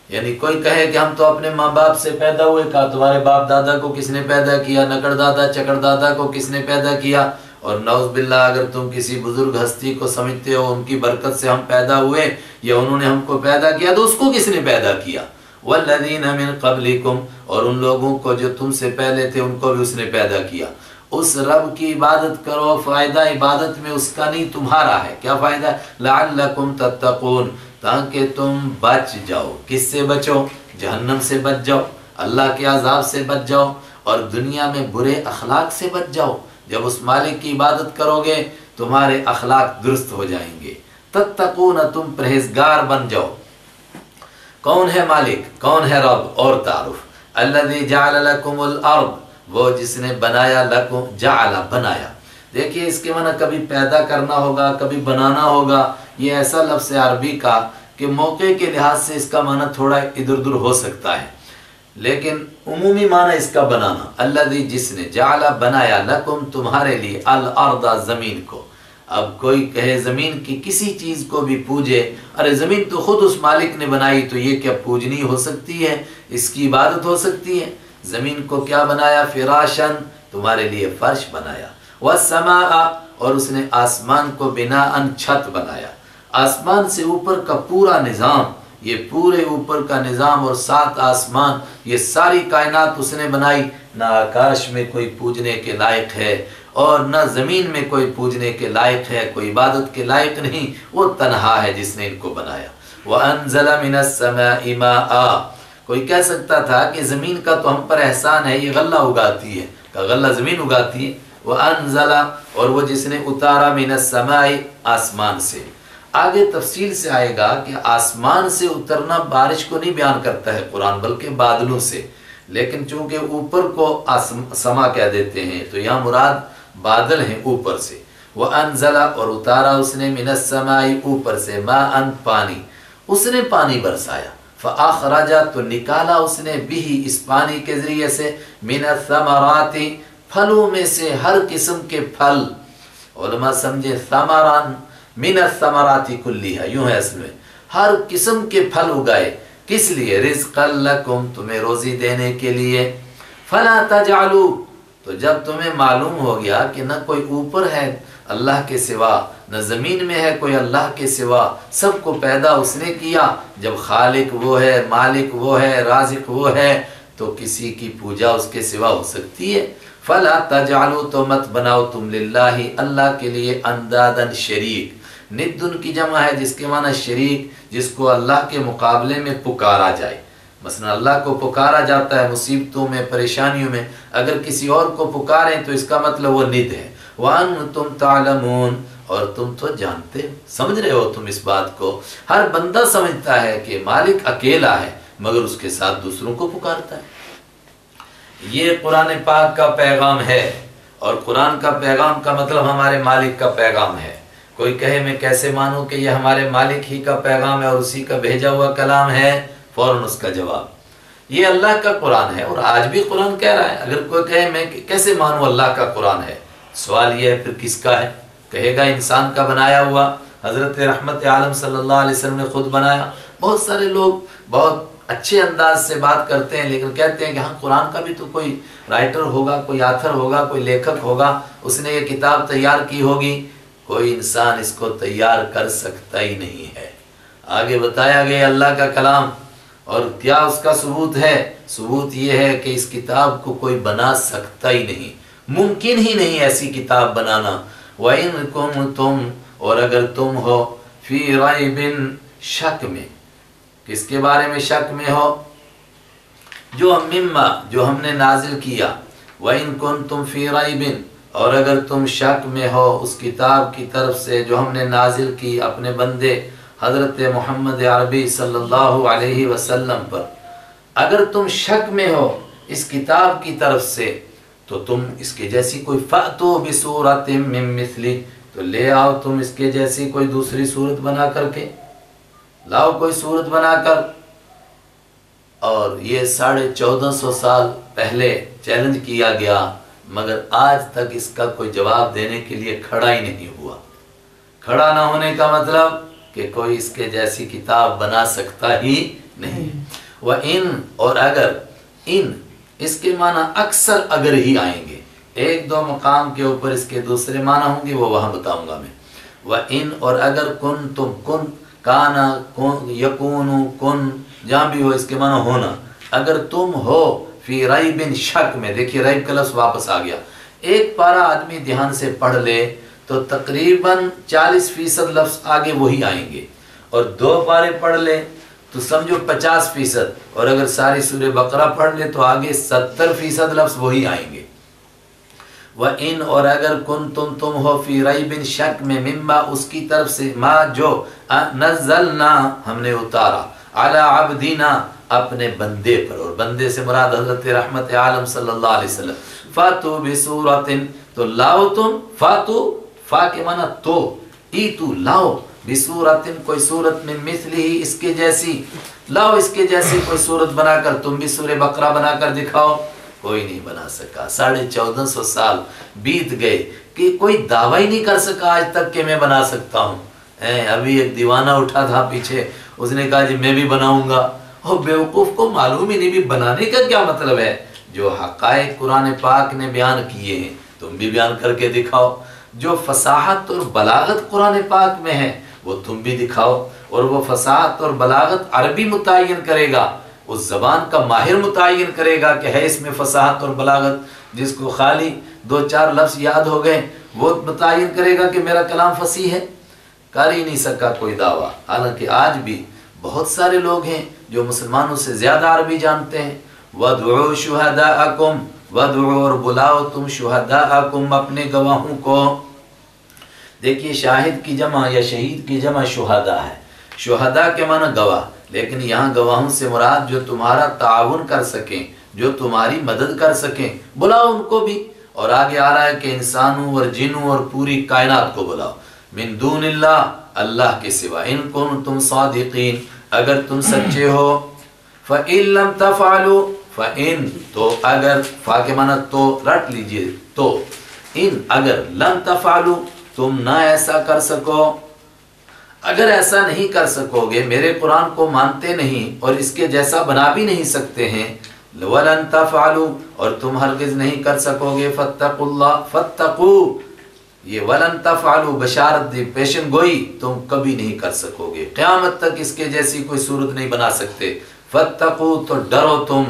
یعنی کوئی کہے کہ ہم تو اپنے ماں باپ سے پیدا ہوئے، کہا تمہارے باپ دادا کو کس نے پیدا کیا، نکڑ دادا چکڑ دادا کو کس نے پیدا کیا؟ اور نعوذ باللہ اگر تم کسی بزرگ ہستی کو سمجھتے ہو ان کی برکت سے ہم پیدا ہوئے یا انہوں نے ہم کو پیدا کیا، تو اس کو کس نے پیدا کیا؟ والذین من قبلکم، اور ان لوگوں کو جو تم سے پہلے تھے ان کو بھی اس نے پیدا کیا۔ اس رب کی عبادت کرو، فائدہ عبادت میں اس کا نہیں تمہارا ہے۔ کیا فائدہ ہے؟ لعلکم تتقون، تاکہ تم بچ جاؤ۔ کس سے بچو؟ جہنم سے بچ جاؤ، اللہ کے عذاب سے بچ جاؤ، اور دنیا میں برے اخلاق سے بچ جاؤ۔ جب اس مالک کی عبادت کرو گے تمہارے اخلاق درست ہو جائیں گے۔ تتقون، تم پرہیزگار بن جاؤ۔ کون ہے مالک؟ کون ہے رب؟ اور تعارف، الذی جعل لکم الارض، وہ جس نے بنایا، لکم، جعل، بنایا۔ دیکھیے اس کے معنی کبھی پیدا کرنا ہوگا، کبھی بنانا ہوگا۔ یہ ایسا لفظ ہے عربی کا کہ موقع کے لحاظ سے اس کا معنی تھوڑا ادھر ادھر ہو سکتا ہے، لیکن عمومی معنی اس کا بنانا۔ الذی، جس نے، جعل، بنایا، لکم، تمہارے لیے، الارض، زمین کو۔ اب کوئی کہے زمین کی کسی چیز کو بھی پوجے، ارے زمین تو خود اس مالک نے بنائی، تو یہ کیا پوجنی ہو سکتی ہے؟ اس کی عبادت ہو سکتی ہے؟ زمین کو کیا بنایا؟ فراشن، تمہارے لیے فرش بنایا، والسماء، اور اس نے آسمان کو بناءً، چھت بنایا۔ آسمان سے اوپر کا پورا نظام، یہ پورے اوپر کا نظام اور 7 آسمان، یہ ساری کائنات اس نے بنائی۔ نہ آکاش میں کوئی پوجنے کے لائق ہے اور نہ زمین میں کوئی پوجنے کے لائق ہے، کوئی عبادت کے لائق نہیں، وہ تنہا ہے جس نے ان کو بنایا۔ وَأَنزَلَ مِنَ السَّمَاءِ مَاءً، کوئی کہہ سکتا تھا کہ زمین کا تو ہم پر احسان ہے، یہ غلہ اگاتی ہے، کہ غلہ زمین اگاتی ہے۔ وَأَنزَلَ، اور وہ جس نے اتارا، مِنَ السَّمَاءِ، آسمان سے۔ آگے تفصیل سے آئے گا کہ آسمان سے اترنا بارش کو نہیں بیان کرتا ہے قرآن، بلکہ بادلوں سے، لیکن چونکہ اوپر کو سما کہہ دیتے ہیں تو یہاں مراد بادل ہیں اوپر سے۔ وَأَنزَلَ، اور اتارا اس نے، مِنَ السَّمَاءِ، اوپر سے، مَاءً، پانی، اس نے پانی برسایا۔ فَأَخْرَجَ، تو نکالا اس نے، بِهِ، اس پانی کے ذریعے سے، مِنَ الثَّمَرَاتِ، پھلوں میں سے، ہر قسم کے پھل۔ علماء سمجھے ثمران من الثمرات کلیہا، یوں ہے اصل میں، ہر قسم کے پھل اگائے، کس لیے؟ رزقا لکم، تمہیں روزی دینے کے لیے۔ فلا تجعلوا، تو جب تمہیں معلوم ہو گیا کہ نہ کوئی اوپر ہے اللہ کے سوا، نہ زمین میں ہے کوئی اللہ کے سوا، سب کو پیدا اس نے کیا، جب خالق وہ ہے، مالک وہ ہے، رازق وہ ہے، تو کسی کی پوجا اس کے سوا ہو سکتی ہے؟ فلا تجعلوا، تو مت بناؤ تم، للہ، اللہ کے لیے، اندادن، شریک۔ ندن کی جمع ہے جس کے معنی شریک، جس کو اللہ کے مقابلے میں پکارا جائے۔ مثلا اللہ کو پکارا جاتا ہے مصیبتوں میں، پریشانیوں میں، اگر کسی اور کو پکاریں تو اس کا مطلب وہ ند ہے۔ وَأَنْتُمْ تَعْلَمُونَ، اور تم تو جانتے، سمجھ رہے ہو تم اس بات کو۔ ہر بندہ سمجھتا ہے کہ مالک اکیلا ہے، مگر اس کے ساتھ دوسروں کو پکارتا ہے۔ یہ قرآن پاک کا پیغام ہے، اور قرآن کا پیغام کا مطلب ہمارے مالک کا پیغام ہے۔ کوئی کہے میں کیسے مانوں کہ یہ ہمارے مالک ہی کا پیغام ہے اور اسی کا بھیجا ہوا کلام ہے؟ فوراً اس کا جواب، یہ اللہ کا قرآن ہے، اور آج بھی قرآن کہہ رہا ہے۔ اگر کوئی کہے میں کیسے مانوں اللہ کا قرآن ہے، سوال یہ ہے پھر کس کا ہے؟ کہے گا انسان کا بنایا ہوا، حضرت رحمت عالم صلی اللہ علیہ وسلم نے خود بنایا۔ بہت سارے لوگ بہت اچھے انداز سے بات کرتے ہیں، لیکن کہتے ہیں کہ ہاں قرآن کا بھی تو کوئی رائٹر ہوگا، کوئی آتھر ہوگا، کوئی لیکھک ہوگا، اس نے یہ کتاب تیار کی ہوگی۔ کوئی انسان اس کو تیار کر سکتا ہی نہیں ہے۔ آگے بتایا گیا اللہ کا کلام، اور کیا اس کا ثبوت ہے؟ ثبوت یہ ہے کہ اس کتاب کو کوئی بنا سکتا ہی نہیں، ممکن ہی نہیں ایسی کتاب بنانا۔ وَإِن كُنتُم اور اگر تم ہو فی ریب شک میں، کس کے بارے میں شک میں ہو؟ جو مما جو ہم نے نازل کیا، وَإِن كُنتُم فی ریب اور اگر تم شک میں ہو اس کتاب کی طرف سے جو ہم نے نازل کی اپنے بندے حضرت محمد عربی صلی اللہ علیہ وسلم پر، اگر تم شک میں ہو اس کتاب کی طرف سے تو تم اس کے جیسی کوئی فَأْتُوا بِسُورَةٍ مِّن مِّثْلِهِ تو لے آؤ تم اس کے جیسی کوئی دوسری صورت بنا کر کے، لاؤ کوئی صورت بنا کر۔ اور یہ 1450 سال پہلے چیلنج کیا گیا، مگر آج تک اس کا کوئی جواب دینے کے لیے کھڑا ہی نہیں ہوا۔ کھڑا نہ ہونے کا مطلب کہ کوئی اس کے جیسی کتاب بنا سکتا ہی نہیں۔ وَإِن اور اگر، ان اس کے معنی اکثر اگر ہی آئیں گے، ایک دو مقام کے اوپر اس کے دوسرے معنی ہوں گے، وہ وہاں بتاؤں گا میں۔ وَإِن اور اگر کنتم، کن کانا، کن یکونو، کن جہاں بھی ہو اس کے معنی ہونا، اگر تم ہو فی ریب شک میں، دیکھیے ریب کا لفظ واپس آ گیا۔ ایک پارا آدمی دھیان سے پڑھ لے تو تقریباً 40% لفظ آگے وہی آئیں گے، اور 2 پارے پڑھ لے تو سمجھو 50%، اور اگر ساری سورہ بقرہ پڑھ لے تو آگے 70% لفظ وہی آئیں گے۔ وَإِن اور اگر کنتم تم ہو فی ریب شک میں، مما اس کی طرف سے، ما جو نزلنا ہم نے اتارا، علی عبدنا اپنے بندے پر، اور بندے سے مراد حضرت رحمت عالم صلی اللہ علیہ وسلم، فاتو بسورۃ تو لاؤ تم، فاتو فا کے معنی تو، ایتو لاؤ، بسورۃ کوئی صورت من مثلہ اس کے جیسی، لاؤ اس کے جیسی کوئی صورت بنا کر، تم بھی سورہ بقرہ بنا کر دکھاؤ۔ کوئی نہیں بنا سکا۔ 1450 سال بیت گئے کہ کوئی دعویٰ ہی نہیں کر سکا آج تک کہ میں بنا سکتا ہوں۔ ابھی ایک دیوانہ اٹھا تھا پیچھے، اس نے کہا جی میں بھی بناؤں گا، اور بیوقوف کو معلوم ہی نہیں بھی بنانے کا کیا مطلب ہے۔ جو حقائق قرآن پاک نے بیان کیے ہیں تم بھی بیان کر کے دکھاؤ، جو فصاحت اور بلاغت قرآن پاک میں ہے وہ تم بھی دکھاؤ، اور وہ فصاحت اور بلاغت عربی متعین کرے گا، اس زبان کا ماہر متعین کرے گا کہ ہے اس میں فصاحت اور بلاغت۔ جس کو خالی 2-4 لفظ یاد ہو گئے وہ متعین کرے گا کہ میرا کلام فصیح ہے، کر ہی نہیں سکا کوئی دعویٰ۔ حالانکہ آج بھی بہت سارے لوگ ہیں جو مسلمانوں سے زیادہ عربی جانتے ہیں۔ وَادْعُوا شُهَدَاءَكُمْ وَادْعُوا اور بلاؤ تم شہداءکم اپنے گواہوں کو۔ دیکھیے شاہد کی جمع یا شہید کی جمع شہداء ہے، شہداء کے معنی گواہ، لیکن یہاں گواہوں سے مراد جو تمہارا تعاون کر سکیں، جو تمہاری مدد کر سکیں، بلاؤ ان کو بھی۔ اور آگے آ رہا ہے کہ انسانوں اور جنوں اور پوری کائنات کو بلاؤ، من دون اللہ اللہ کے سوا، ان کنتم صادقین اگر تم سچے ہو۔ فَإِن لَمْ تَفْعَلُوا فَإِن تو اگر، فا کے معنی تو رٹ لیجئے، تو ان اگر، لم تفعلوا تم نہ ایسا کر سکو، اگر ایسا نہیں کر سکو گے، میرے قرآن کو مانتے نہیں اور اس کے جیسا بنا بھی نہیں سکتے ہیں، وَلَن تَفْعَلُوا اور تم ہرگز نہیں کر سکو گے، فَاتَّقُوا اللَّهَ فَاتَّقُوا یہ وَلَن تَفْعَلُوا بشارت دی، پیشن گوئی، تم کبھی نہیں کر سکو گے، قیامت تک اس کے جیسی کوئی صورت نہیں بنا سکتے۔ فَاتَّقُوا تو ڈرو تم،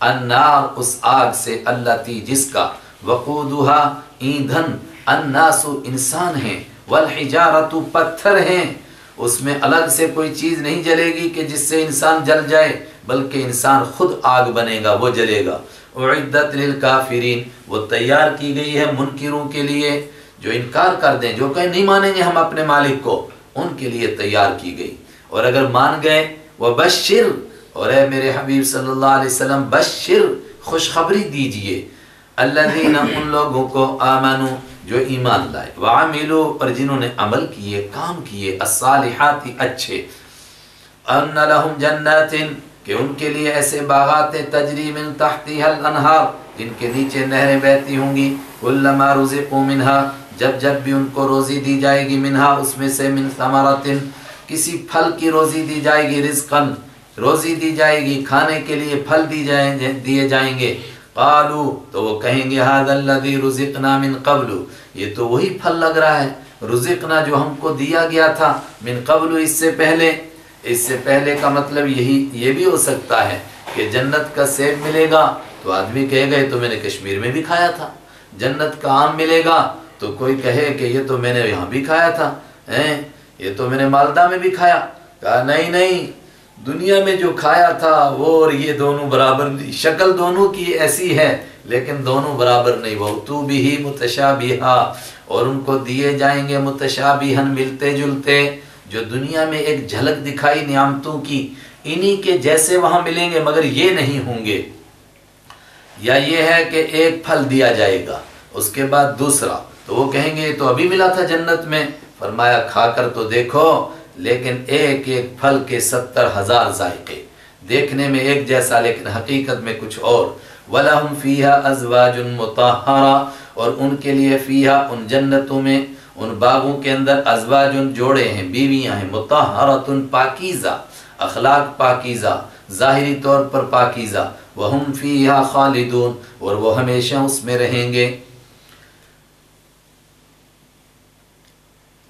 النار اس آگ سے، اللتی جس کا، وقودها ایندھن، الناس انسان ہیں، والحجارت پتھر ہیں، اس میں الگ سے کوئی چیز نہیں جلے گی کہ جس سے انسان جل جائے، بلکہ انسان خود آگ بنے گا، وہ جلے گا۔ اعدت للکافرین وہ تیار کی گئی ہے منکروں کے لیے، جو انکار کر دیں، جو کہیں نہیں مانیں گے ہم اپنے مالک کو، ان کے لیے تیار کی گئی۔ اور اگر مان گئے، وبشر اور اے میرے حبیب صلی اللہ علیہ وسلم، بشر خوشخبری دیجئے، الذین ان لوگوں کو، آمنوا جو ایمان لائے، وعملوا اور جنہوں نے عمل کیے، کام کیے، الصالحات اچھے، ان لہم جنات کہ ان کے لیے ایسے باغات تجری من تحتها الانہار جن کے نیچے نہریں بہتی ہوں گی، کلما رزقوا منها جب جب بھی ان کو روزی دی جائے گی، منہا اس میں سے، من ثمرات کسی پھل کی روزی دی جائے گی، رزقاً روزی دی جائے گی، کھانے کے لیے پھل دیے جائیں گے، قالوا تو وہ کہیں گے، ھذا الذی رزقنا من قبل یہ تو وہی پھل لگ رہا ہے، رزقنا جو ہم کو دیا گیا تھا، من قبل اس سے پہلے۔ اس سے پہلے کا مطلب یہ بھی ہو سکتا ہے کہ جنت کا سیب ملے گا تو آدمی کہے گا یہ تو میں نے کشمیر میں بھی کھایا تھا، جنت کا آم ملے گا تو کوئی کہے کہ یہ تو میں نے یہاں بھی کھایا تھا، یہ تو میں نے مالدہ میں بھی کھایا، کہا نہیں نہیں، دنیا میں جو کھایا تھا وہ اور یہ دونوں برابر نہیں، شکل دونوں کی ایسی ہے لیکن دونوں برابر نہیں۔ وَأُتُوا بِهِ مُتَشَابِهًا، اور ان کو دیے جائیں گے متشابہن، ملتے جلتے، جو دنیا میں ایک جھلک دکھائی نعمتوں کی، انہی کے جیسے وہاں ملیں گے مگر یہ نہیں ہوں گے۔ یا یہ ہے کہ ایک پھل دیا جائے گا اس کے بعد دوسرا، تو وہ کہیں گے یہ تو ابھی ملا تھا جنت میں، فرمایا کھا کر تو دیکھو، لیکن ایک ایک پھل کے 70,000 ذائقے، دیکھنے میں ایک جیسا لیکن حقیقت میں کچھ اور۔ وَلَهُمْ فِيهَا أَزْوَاجٌ مُطَهَّرَةٌ، اور ان کے لیے فیہا، ان جنتوں میں، ان باغوں کے اندر، ازواجن جوڑے ہیں، بیویاں ہیں، مطہرۃ پاکیزہ، اخلاق پاکیزہ، ظاہری طور پر پاکیزہ، وہم فیہا خالدون، اور وہ ہمیشہ اس میں رہیں گے۔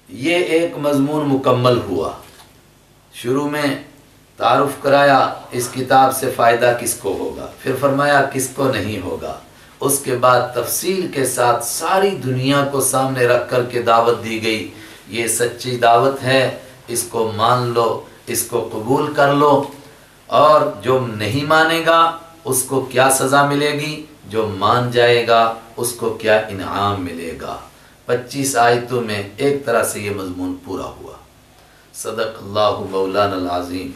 یہ ایک مضمون مکمل ہوا۔ شروع میں تعارف کرایا اس کتاب سے فائدہ کس کو ہوگا، پھر فرمایا کس کو نہیں ہوگا، اس کے بعد تفصیل کے ساتھ ساری دنیا کو سامنے رکھ کر کے دعوت دی گئی، یہ سچی دعوت ہے، اس کو مان لو، اس کو قبول کر لو، اور جو نہیں مانے گا اس کو کیا سزا ملے گی، جو مان جائے گا اس کو کیا انعام ملے گا۔ 25 آیتوں میں ایک طرح سے یہ مضمون پورا ہوا۔ صدق اللہ مولانا العظیم۔